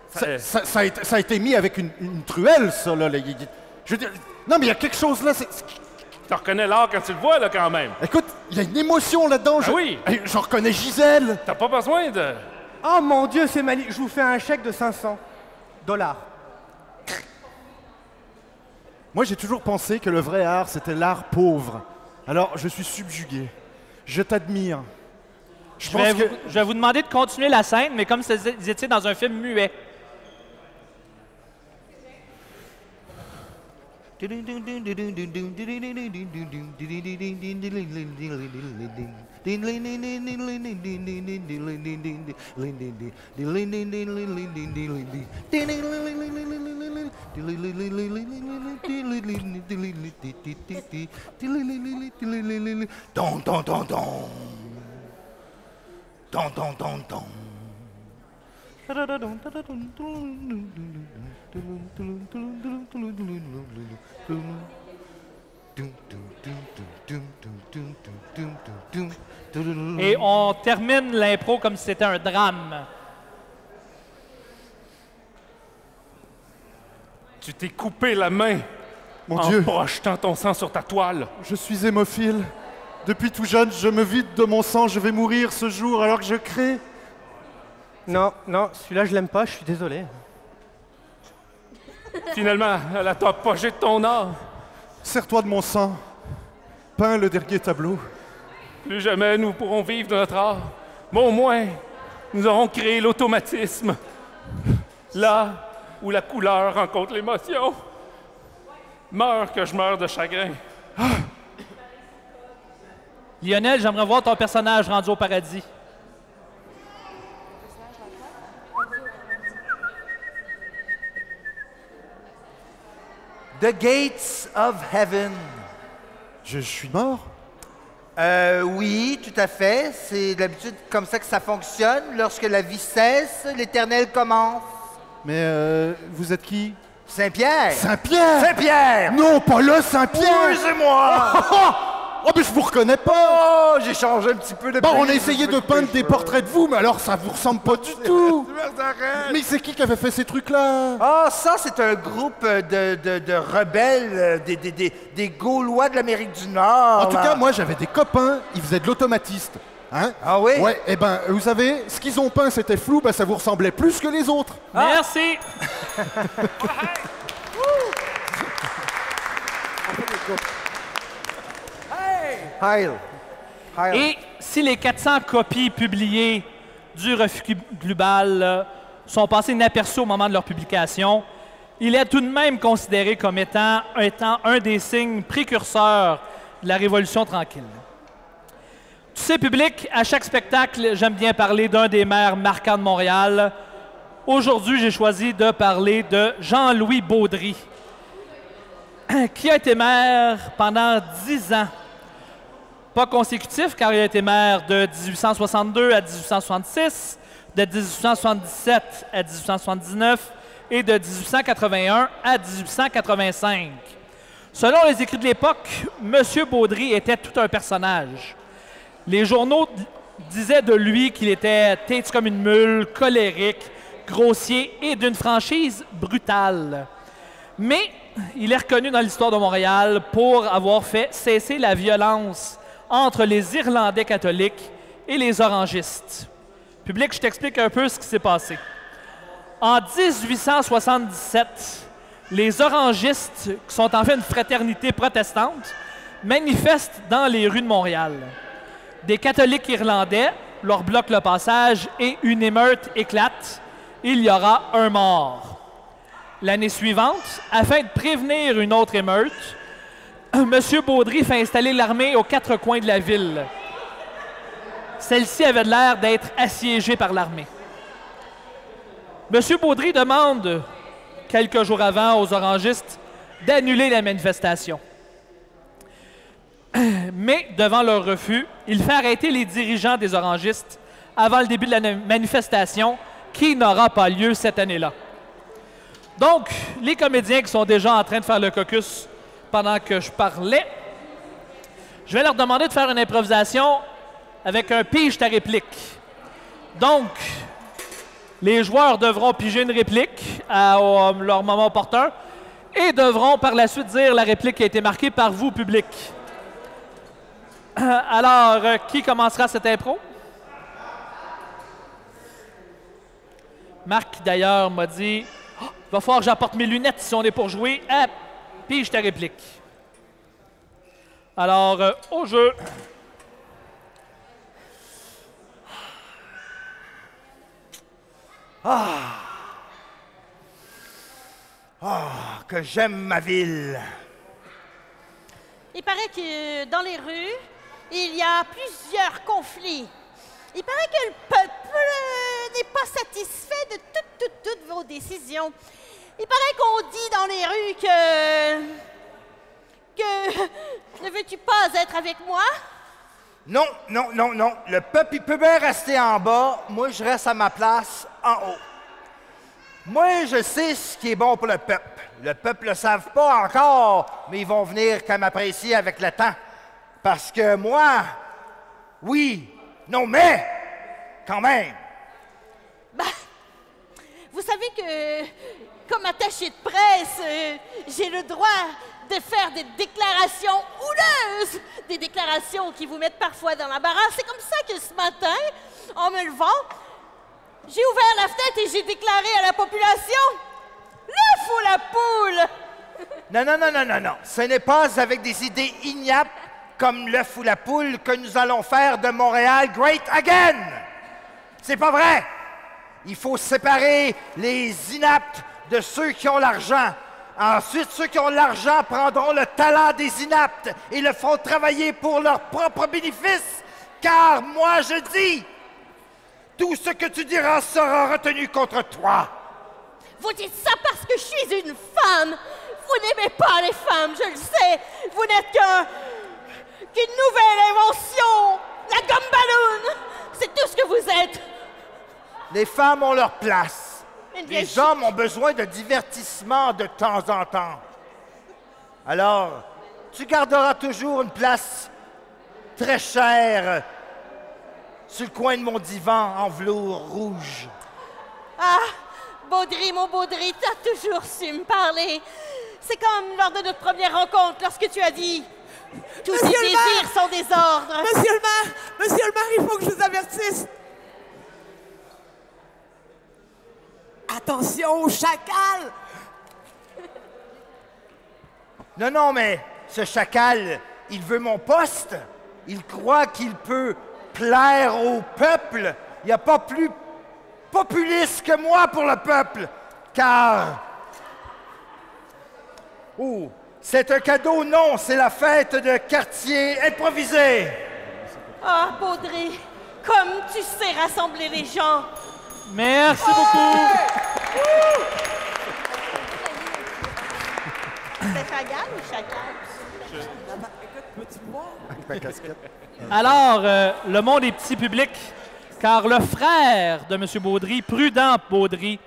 Ça a été mis avec une truelle, ça, là. Je veux dire... Non, mais il y a quelque chose là... Tu reconnais l'art quand tu le vois, là, quand même. Écoute, il y a une émotion là-dedans. Oui. J'en reconnais Gisèle. T'as pas besoin de... Oh mon Dieu, c'est magnifique. Je vous fais un chèque de 500 $. Moi, j'ai toujours pensé que le vrai art, c'était l'art pauvre. Alors, je suis subjugué. Je t'admire. Je vais vous demander de continuer la scène, mais comme si vous étiez dans un film muet. Don, don, don, don. Don, don, don, don. Et on termine l'impro comme si c'était un drame. Tu t'es coupé la main Mon en Dieu, projetant ton sang sur ta toile. je suis hémophile. Depuis tout jeune, je me vide de mon sang. Je vais mourir ce jour alors que je crée. Non, non, celui-là, je l'aime pas, je suis désolé. Finalement, elle a t'apogé de ton art. Sers-toi de mon sang. Peins le dernier tableau. Plus jamais nous pourrons vivre de notre art. Mais au moins, nous aurons créé l'automatisme. Là où la couleur rencontre l'émotion. Meurs que je meurs de chagrin. Lionel, j'aimerais voir ton personnage rendu au paradis. The Gates of Heaven. Je suis mort? Oui, tout à fait. C'est d'habitude comme ça que ça fonctionne. Lorsque la vie cesse, l'Éternel commence. Mais vous êtes qui? Saint-Pierre. Saint-Pierre! Saint-Pierre! Non, pas le Saint-Pierre! Oui, c'est moi! Oh, mais je vous reconnais pas! Oh, j'ai changé un petit peu de Bon, on a prise, essayé un de petit peu peindre des cheveux. portraits de vous, mais alors ça vous ressemble pas du tout! Arrête. Mais c'est qui avait fait ces trucs-là? Ah, ça, c'est un groupe de rebelles, des Gaulois de l'Amérique du Nord. En tout là. cas, moi, j'avais des copains, ils faisaient de l'automatiste. Hein? Ah oui? Ouais, eh ben, vous savez, ce qu'ils ont peint, c'était flou, ben, ça vous ressemblait plus que les autres. Merci. Heil. Heil. Et si les 400 copies publiées du refus global sont passées inaperçues au moment de leur publication, il est tout de même considéré comme étant un des signes précurseurs de la Révolution tranquille. Tu sais, public, à chaque spectacle, j'aime bien parler d'un des maires marquants de Montréal. Aujourd'hui, j'ai choisi de parler de Jean-Louis Baudry, qui a été maire pendant 10 ans. Pas consécutif, car il a été maire de 1862 à 1866, de 1877 à 1879 et de 1881 à 1885. Selon les écrits de l'époque, M. Baudry était tout un personnage. Les journaux disaient de lui qu'il était têtu comme une mule, colérique, grossier et d'une franchise brutale. Mais il est reconnu dans l'histoire de Montréal pour avoir fait cesser la violence entre les Irlandais catholiques et les orangistes. Public, je t'explique un peu ce qui s'est passé. En 1877, les orangistes, qui sont en fait une fraternité protestante, manifestent dans les rues de Montréal. Des catholiques irlandais leur bloquent le passage et une émeute éclate. Il y aura un mort. L'année suivante, afin de prévenir une autre émeute, M. Baudry fait installer l'armée aux 4 coins de la ville. Celle-ci avait l'air d'être assiégée par l'armée. M. Baudry demande, quelques jours avant, aux orangistes d'annuler la manifestation. Mais, devant leur refus, il fait arrêter les dirigeants des orangistes avant le début de la manifestation, qui n'aura pas lieu cette année-là. Donc, les comédiens qui sont déjà en train de faire le caucus pendant que je parlais, je vais leur demander de faire une improvisation avec un pige ta réplique. Donc, les joueurs devront piger une réplique à leur moment opportun et devront par la suite dire la réplique qui a été marquée par vous, public. Alors, qui commencera cette impro? Marc, d'ailleurs, m'a dit oh, « Va falloir que j'apporte mes lunettes si on est pour jouer. Ah, pige ta réplique. » Alors, au jeu. Que j'aime ma ville. il paraît que dans les rues, il y a plusieurs conflits. Il paraît que le peuple n'est pas satisfait de toutes vos décisions. Il paraît qu'on dit dans les rues que ne veux-tu pas être avec moi? Non. Le peuple, il peut bien rester en bas. Moi, je reste à ma place en haut. Moi, je sais ce qui est bon pour le peuple. Le peuple ne le savent pas encore, mais ils vont venir quand m'apprécier avec le temps. Parce que moi, oui, non, mais, quand même. Ben, vous savez que, comme attaché de presse, j'ai le droit de faire des déclarations houleuses, des déclarations qui vous mettent parfois dans l'embarras. C'est comme ça que ce matin, en me levant, j'ai ouvert la fenêtre et j'ai déclaré à la population « l'œuf ou la poule ». Non. Ce n'est pas avec des idées ignates comme l'œuf ou la poule que nous allons faire de Montréal great again. C'est pas vrai. Il faut séparer les inaptes de ceux qui ont l'argent. Ensuite, ceux qui ont l'argent prendront le talent des inaptes et le feront travailler pour leur propre bénéfice. Car moi, je dis, tout ce que tu diras sera retenu contre toi. Vous dites ça parce que je suis une femme. Vous n'aimez pas les femmes, je le sais. Vous n'êtes qu'une nouvelle invention. La gumballoon. C'est tout ce que vous êtes. Les femmes ont leur place. Une vieille Les hommes ont besoin de divertissement de temps en temps. Alors, tu garderas toujours une place très chère sur le coin de mon divan en velours rouge. Ah, Baudry, mon Baudry, t'as toujours su me parler. C'est comme lors de notre première rencontre, lorsque tu as dit « Tous tes désirs sont des ordres ». Monsieur le maire, il faut que je vous avertisse. Attention au chacal! Non, mais ce chacal, il veut mon poste. Il croit qu'il peut plaire au peuple. Il n'y a pas plus populiste que moi pour le peuple. Car... Oh, c'est un cadeau? Non, c'est la fête de quartier improvisée. Ah, Baudry, comme tu sais rassembler les gens. Merci beaucoup. C'est chacal ou chacal? Alors, le monde est petit public, car le frère de M. Baudry, Prudent Baudry,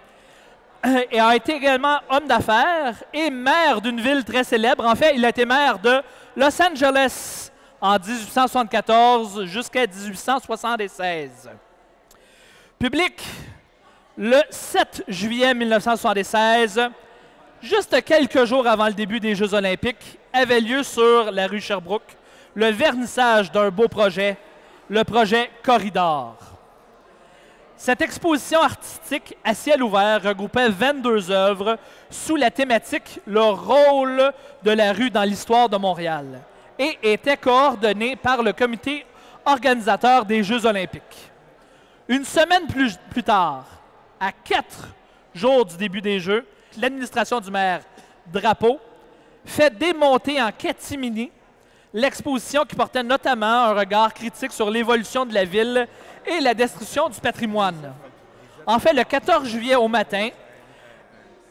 a été également homme d'affaires et maire d'une ville très célèbre. En fait, il a été maire de Los Angeles en 1874 jusqu'à 1876. Public, le 7 juillet 1976, juste quelques jours avant le début des Jeux olympiques, avait lieu sur la rue Sherbrooke le vernissage d'un beau projet, le projet Corridor. Cette exposition artistique à ciel ouvert regroupait 22 œuvres sous la thématique « Le rôle de la rue dans l'histoire de Montréal » et était coordonnée par le comité organisateur des Jeux olympiques. Une semaine plus tard, à 4 jours du début des Jeux, l'administration du maire Drapeau fait démonter en catimini l'exposition qui portait notamment un regard critique sur l'évolution de la ville et la destruction du patrimoine. En fait, le 14 juillet au matin,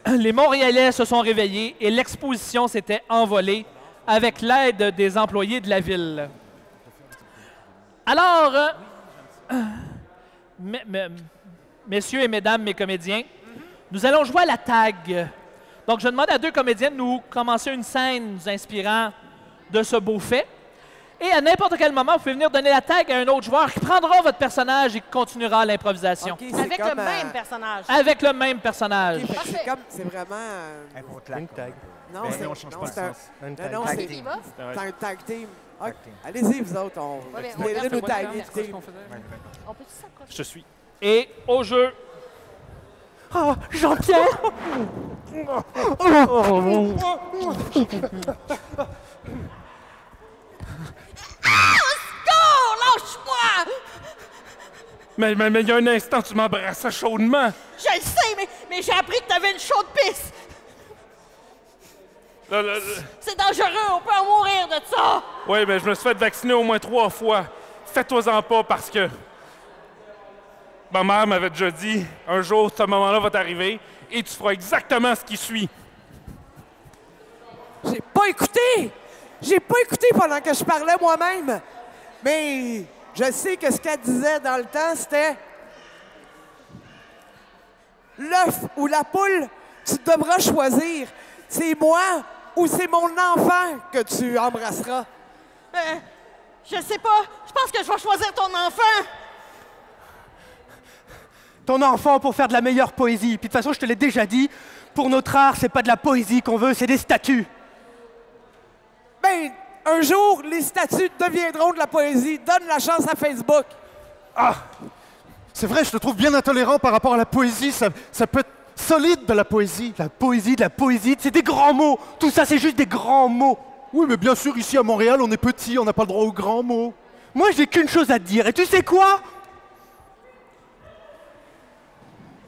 les Montréalais se sont réveillés et l'exposition s'était envolée avec l'aide des employés de la ville. Alors, messieurs et mesdames, mes comédiens, nous allons jouer à la tag. Donc, je demande à 2 comédiens de nous commencer une scène nous inspirant de ce beau fait. Et à n'importe quel moment, vous pouvez venir donner la tag à un autre joueur qui prendra votre personnage et qui continuera l'improvisation. Okay, Avec le même personnage. Avec le même personnage. Okay, c'est vraiment... Une tag. Non, Ben, c'est on change non, pas c'est le un... sens. Une Non, tag. non, Tag c'est team. c'est un tag team. Ok, allez-y, vous autres. Vous aiderez nous taguer. On peut s'accrocher. Je suis. Et au jeu, Oh, Jean-Pierre! Oh, lâche-moi! Mais il y a un instant, tu m'embrassais chaudement. Je le sais, mais j'ai appris que t'avais une chaude pisse. C'est dangereux, on peut en mourir de ça! Oui, mais je me suis fait vacciner au moins 3 fois. Fais-toi-en pas parce que ma mère m'avait déjà dit, un jour, ce moment-là va t'arriver et tu feras exactement ce qui suit. J'ai pas écouté! J'ai pas écouté pendant que je parlais moi-même. Mais je sais que ce qu'elle disait dans le temps, c'était l'œuf ou la poule, tu devras choisir. C'est moi ou c'est mon enfant que tu embrasseras. Je sais pas. Je pense que je vais choisir ton enfant. Ton enfant pour faire de la meilleure poésie. Puis de toute façon, je te l'ai déjà dit, pour notre art, c'est pas de la poésie qu'on veut, c'est des statues. Ben, un jour, les statues deviendront de la poésie. Donne la chance à Facebook. Ah! C'est vrai, je te trouve bien intolérant par rapport à la poésie. Ça peut être solide de la poésie. De la poésie, c'est des grands mots. Tout ça, c'est juste des grands mots. Oui, mais bien sûr, ici à Montréal, on est petit, on n'a pas le droit aux grands mots. Moi, j'ai qu'une chose à te dire. Et tu sais quoi?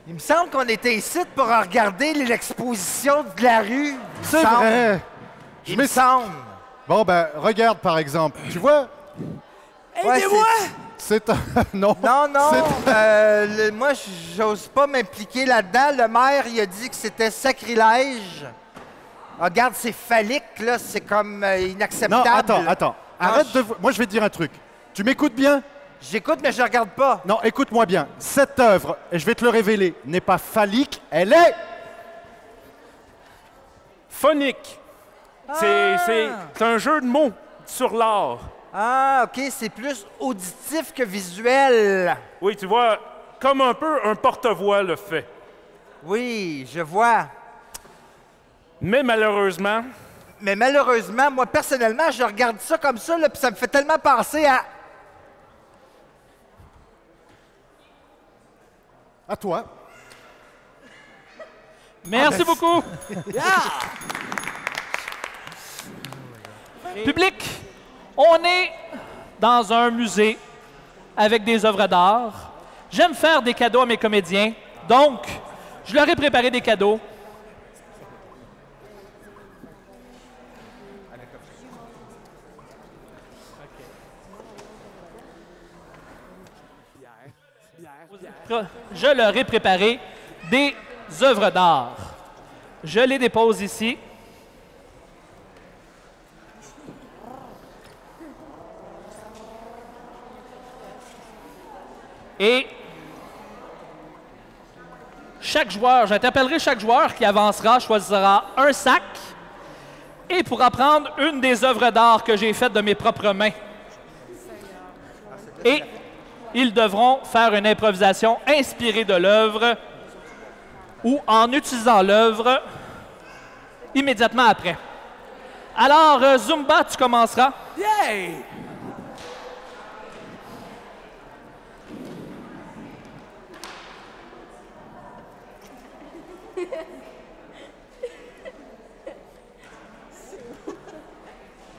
Il me semble qu'on était ici pour regarder l'exposition de la rue. C'est vrai. Il me semble. Bon, ben, regarde par exemple. Tu vois, Aidez-moi! c'est un... non. Non, moi, j'ose pas m'impliquer là-dedans. Le maire, il a dit que c'était sacrilège. Regarde, c'est phallique, là. C'est comme Non, inacceptable. attends. Arrête de... Moi, je vais te dire un truc. Tu m'écoutes bien? J'écoute, mais je regarde pas. Non, écoute-moi bien. Cette œuvre, et je vais te le révéler, n'est pas phallique, elle est... Phonique. C'est un jeu de mots sur l'art. Ah, OK, c'est plus auditif que visuel. Oui, tu vois, comme un peu un porte-voix le fait. Oui, je vois. Mais malheureusement, Mais malheureusement, moi, personnellement, je regarde ça comme ça, là, puis ça me fait tellement penser à... À toi. Merci beaucoup. Public, on est dans un musée avec des œuvres d'art. J'aime faire des cadeaux à mes comédiens, donc je leur ai préparé des cadeaux. Je leur ai préparé des œuvres d'art. Je les dépose ici. Et chaque joueur, j'interpellerai chaque joueur qui avancera, choisira un sac et pourra prendre une des œuvres d'art que j'ai faites de mes propres mains. Et ils devront faire une improvisation inspirée de l'œuvre ou en utilisant l'œuvre immédiatement après. Alors, Zumba, tu commenceras. Yay!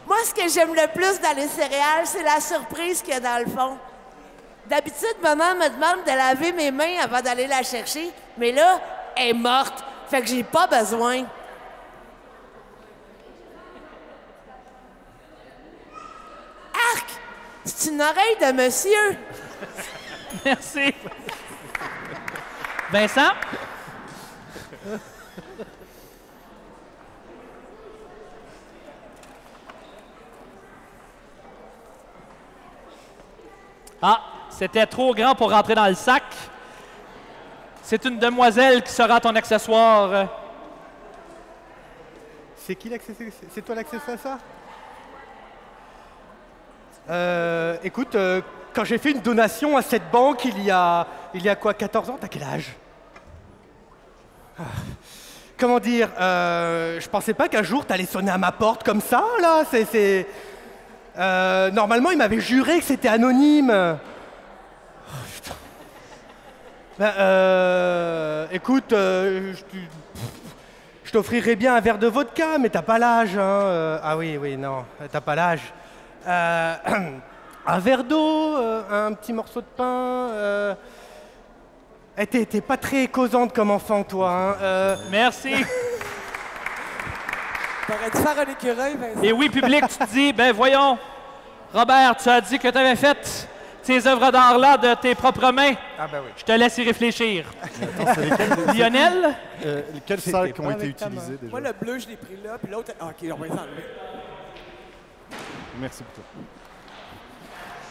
Moi, ce que j'aime le plus dans les céréales, c'est la surprise qu'il y a dans le fond. D'habitude, maman me demande de laver mes mains avant d'aller la chercher, mais là, elle est morte, fait que j'ai pas besoin. Arc! C'est une oreille de monsieur. Merci. Vincent? Ah, c'était trop grand pour rentrer dans le sac. C'est une demoiselle qui sera ton accessoire. C'est qui l'accessoire? C'est toi l'accessoire, ça? Écoute, quand j'ai fait une donation à cette banque il y a quoi, 14 ans? T'as quel âge? Comment dire, je pensais pas qu'un jour t'allais sonner à ma porte comme ça, là. Normalement, il m'avait juré que c'était anonyme. Oh, putain. Ben, écoute, je t'offrirais bien un verre de vodka, mais t'as pas l'âge, hein. Ah oui, non, t'as pas l'âge. Un verre d'eau, un petit morceau de pain. T'es pas très causante comme enfant, toi, hein. Merci. T'aurais dû faire un écureuil, Vincent. Et oui, public, tu te dis, ben voyons, Robert, tu as dit que tu avais fait ces œuvres d'art-là de tes propres mains. Ah ben oui. Je te laisse y réfléchir. Attends, c'est lesquelles, Lionel? quelles salles qui ont été utilisées déjà? Moi, le bleu, je l'ai pris là, puis l'autre... Ah, OK, on va les enlever. Merci beaucoup.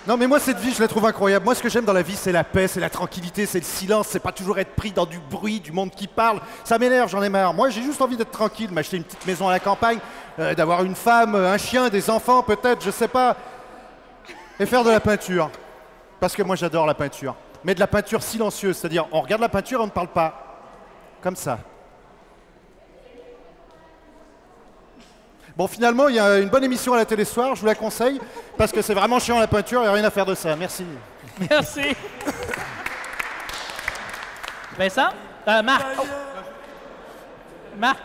Non, mais moi, cette vie, je la trouve incroyable. Moi, ce que j'aime dans la vie, c'est la paix, c'est la tranquillité, c'est le silence, c'est pas toujours être pris dans du bruit, du monde qui parle. Ça m'énerve, j'en ai marre. Moi, j'ai juste envie d'être tranquille, m'acheter une petite maison à la campagne, d'avoir une femme, un chien, des enfants, peut-être, je sais pas. Et faire de la peinture. Parce que moi, j'adore la peinture. Mais de la peinture silencieuse, c'est-à-dire, on regarde la peinture et on ne parle pas. Comme ça. Bon, finalement, il y a une bonne émission à la télé ce soir, je vous la conseille, parce que c'est vraiment chiant la peinture, il n'y a rien à faire de ça. Merci. Merci. Vincent? Marc. Oh. Marc.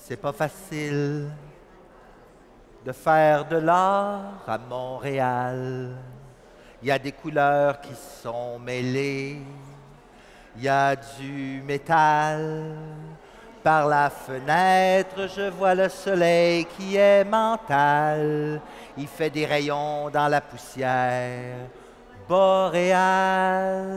C'est pas facile de faire de l'art à Montréal. Il y a des couleurs qui sont mêlées. Il y a du métal. Par la fenêtre, je vois le soleil qui est mental. Il fait des rayons dans la poussière boréale.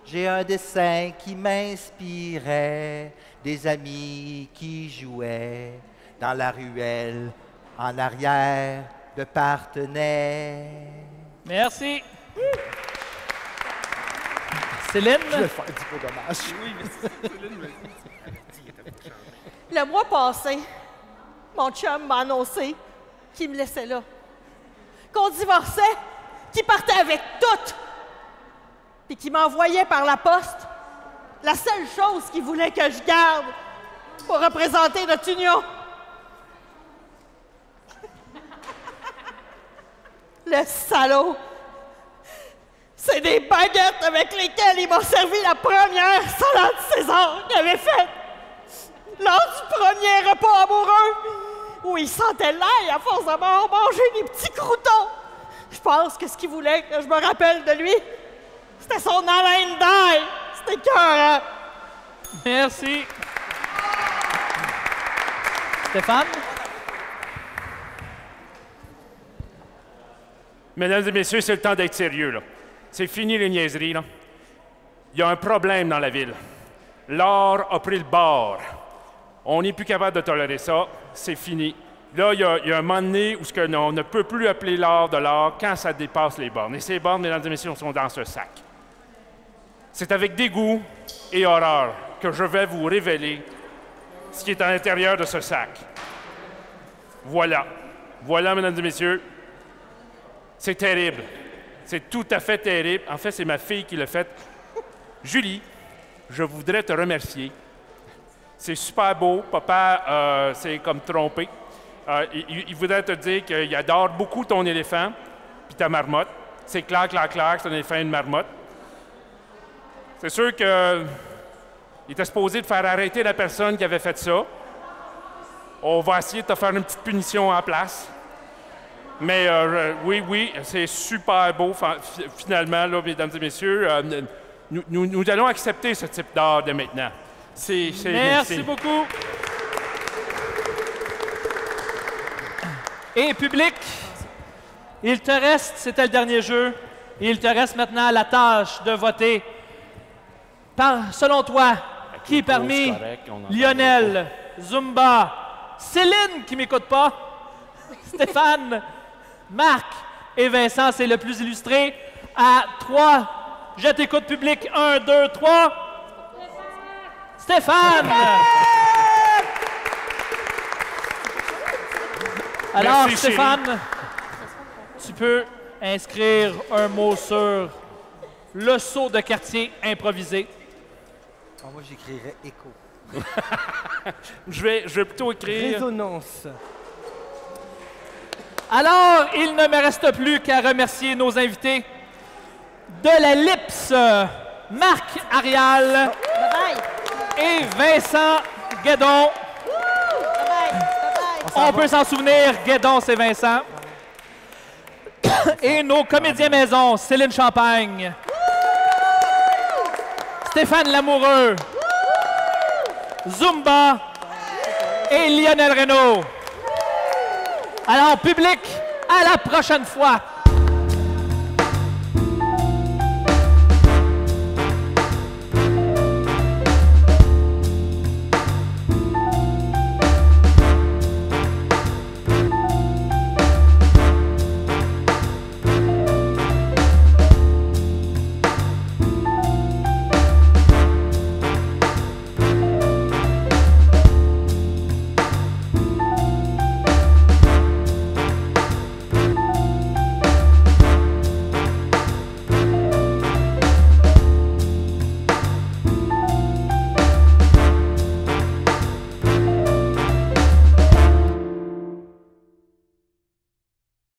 J'ai un dessin qui m'inspirait, des amis qui jouaient dans la ruelle en arrière de partenaires. Merci. Céline? Je vais faire un petit peu dommage. Le mois passé, mon chum m'a annoncé qu'il me laissait là. Qu'on divorçait, qu'il partait avec tout. Puis qu'il m'envoyait par la poste la seule chose qu'il voulait que je garde pour représenter notre union. Le salaud! C'est des baguettes avec lesquelles il m'a servi la première salade César qu'il avait faite lors du premier repas amoureux, où il sentait l'ail à force d'avoir mangé des petits croûtons. Je pense que ce qu'il voulait que je me rappelle de lui, c'était son haleine d'ail. C'était écœurant. Merci. Stéphane? Mesdames et messieurs, c'est le temps d'être sérieux, là. C'est fini les niaiseries, là. Il y a un problème dans la ville. L'art a pris le bord. On n'est plus capable de tolérer ça. C'est fini. Là, il y a un moment donné où on ne peut plus appeler l'art de l'art quand ça dépasse les bornes. Et ces bornes, mesdames et messieurs, sont dans ce sac. C'est avec dégoût et horreur que je vais vous révéler ce qui est à l'intérieur de ce sac. Voilà. Voilà, mesdames et messieurs. C'est terrible. C'est tout à fait terrible. En fait, c'est ma fille qui l'a fait. Julie, je voudrais te remercier. C'est super beau. Papa s'est comme trompé. Il voudrait te dire qu'il adore beaucoup ton éléphant puis ta marmotte. C'est clair, c'est un éléphant et une marmotte. C'est sûr qu'il était supposé de faire arrêter la personne qui avait fait ça. On va essayer de te faire une petite punition en place. Mais oui, c'est super beau, finalement, là, mesdames et messieurs. Nous allons accepter ce type d'art de maintenant. Merci beaucoup. Et public, il te reste, c'était le dernier jeu, il te reste maintenant la tâche de voter. Selon toi, qui parmi Lionel, Zumba, Céline qui m'écoute pas, Stéphane, Marc et Vincent, c'est le plus illustré. À 3, je t'écoute public. 1, 2, 3. Stéphane! Alors, merci, Stéphane, tu peux inscrire un mot sur le saut de quartier improvisé. Oh, moi, j'écrirais écho. Je vais plutôt écrire... Résonance. Alors, il ne me reste plus qu'à remercier nos invités de l'Ellipse, Marc Arial, et Vincent Guédon. On peut s'en souvenir, Guédon, c'est Vincent. Et nos comédiens maison, Céline Champagne, Stéphane Lamoureux, Zumba et Lionel Renaud. Alors, public, à la prochaine fois.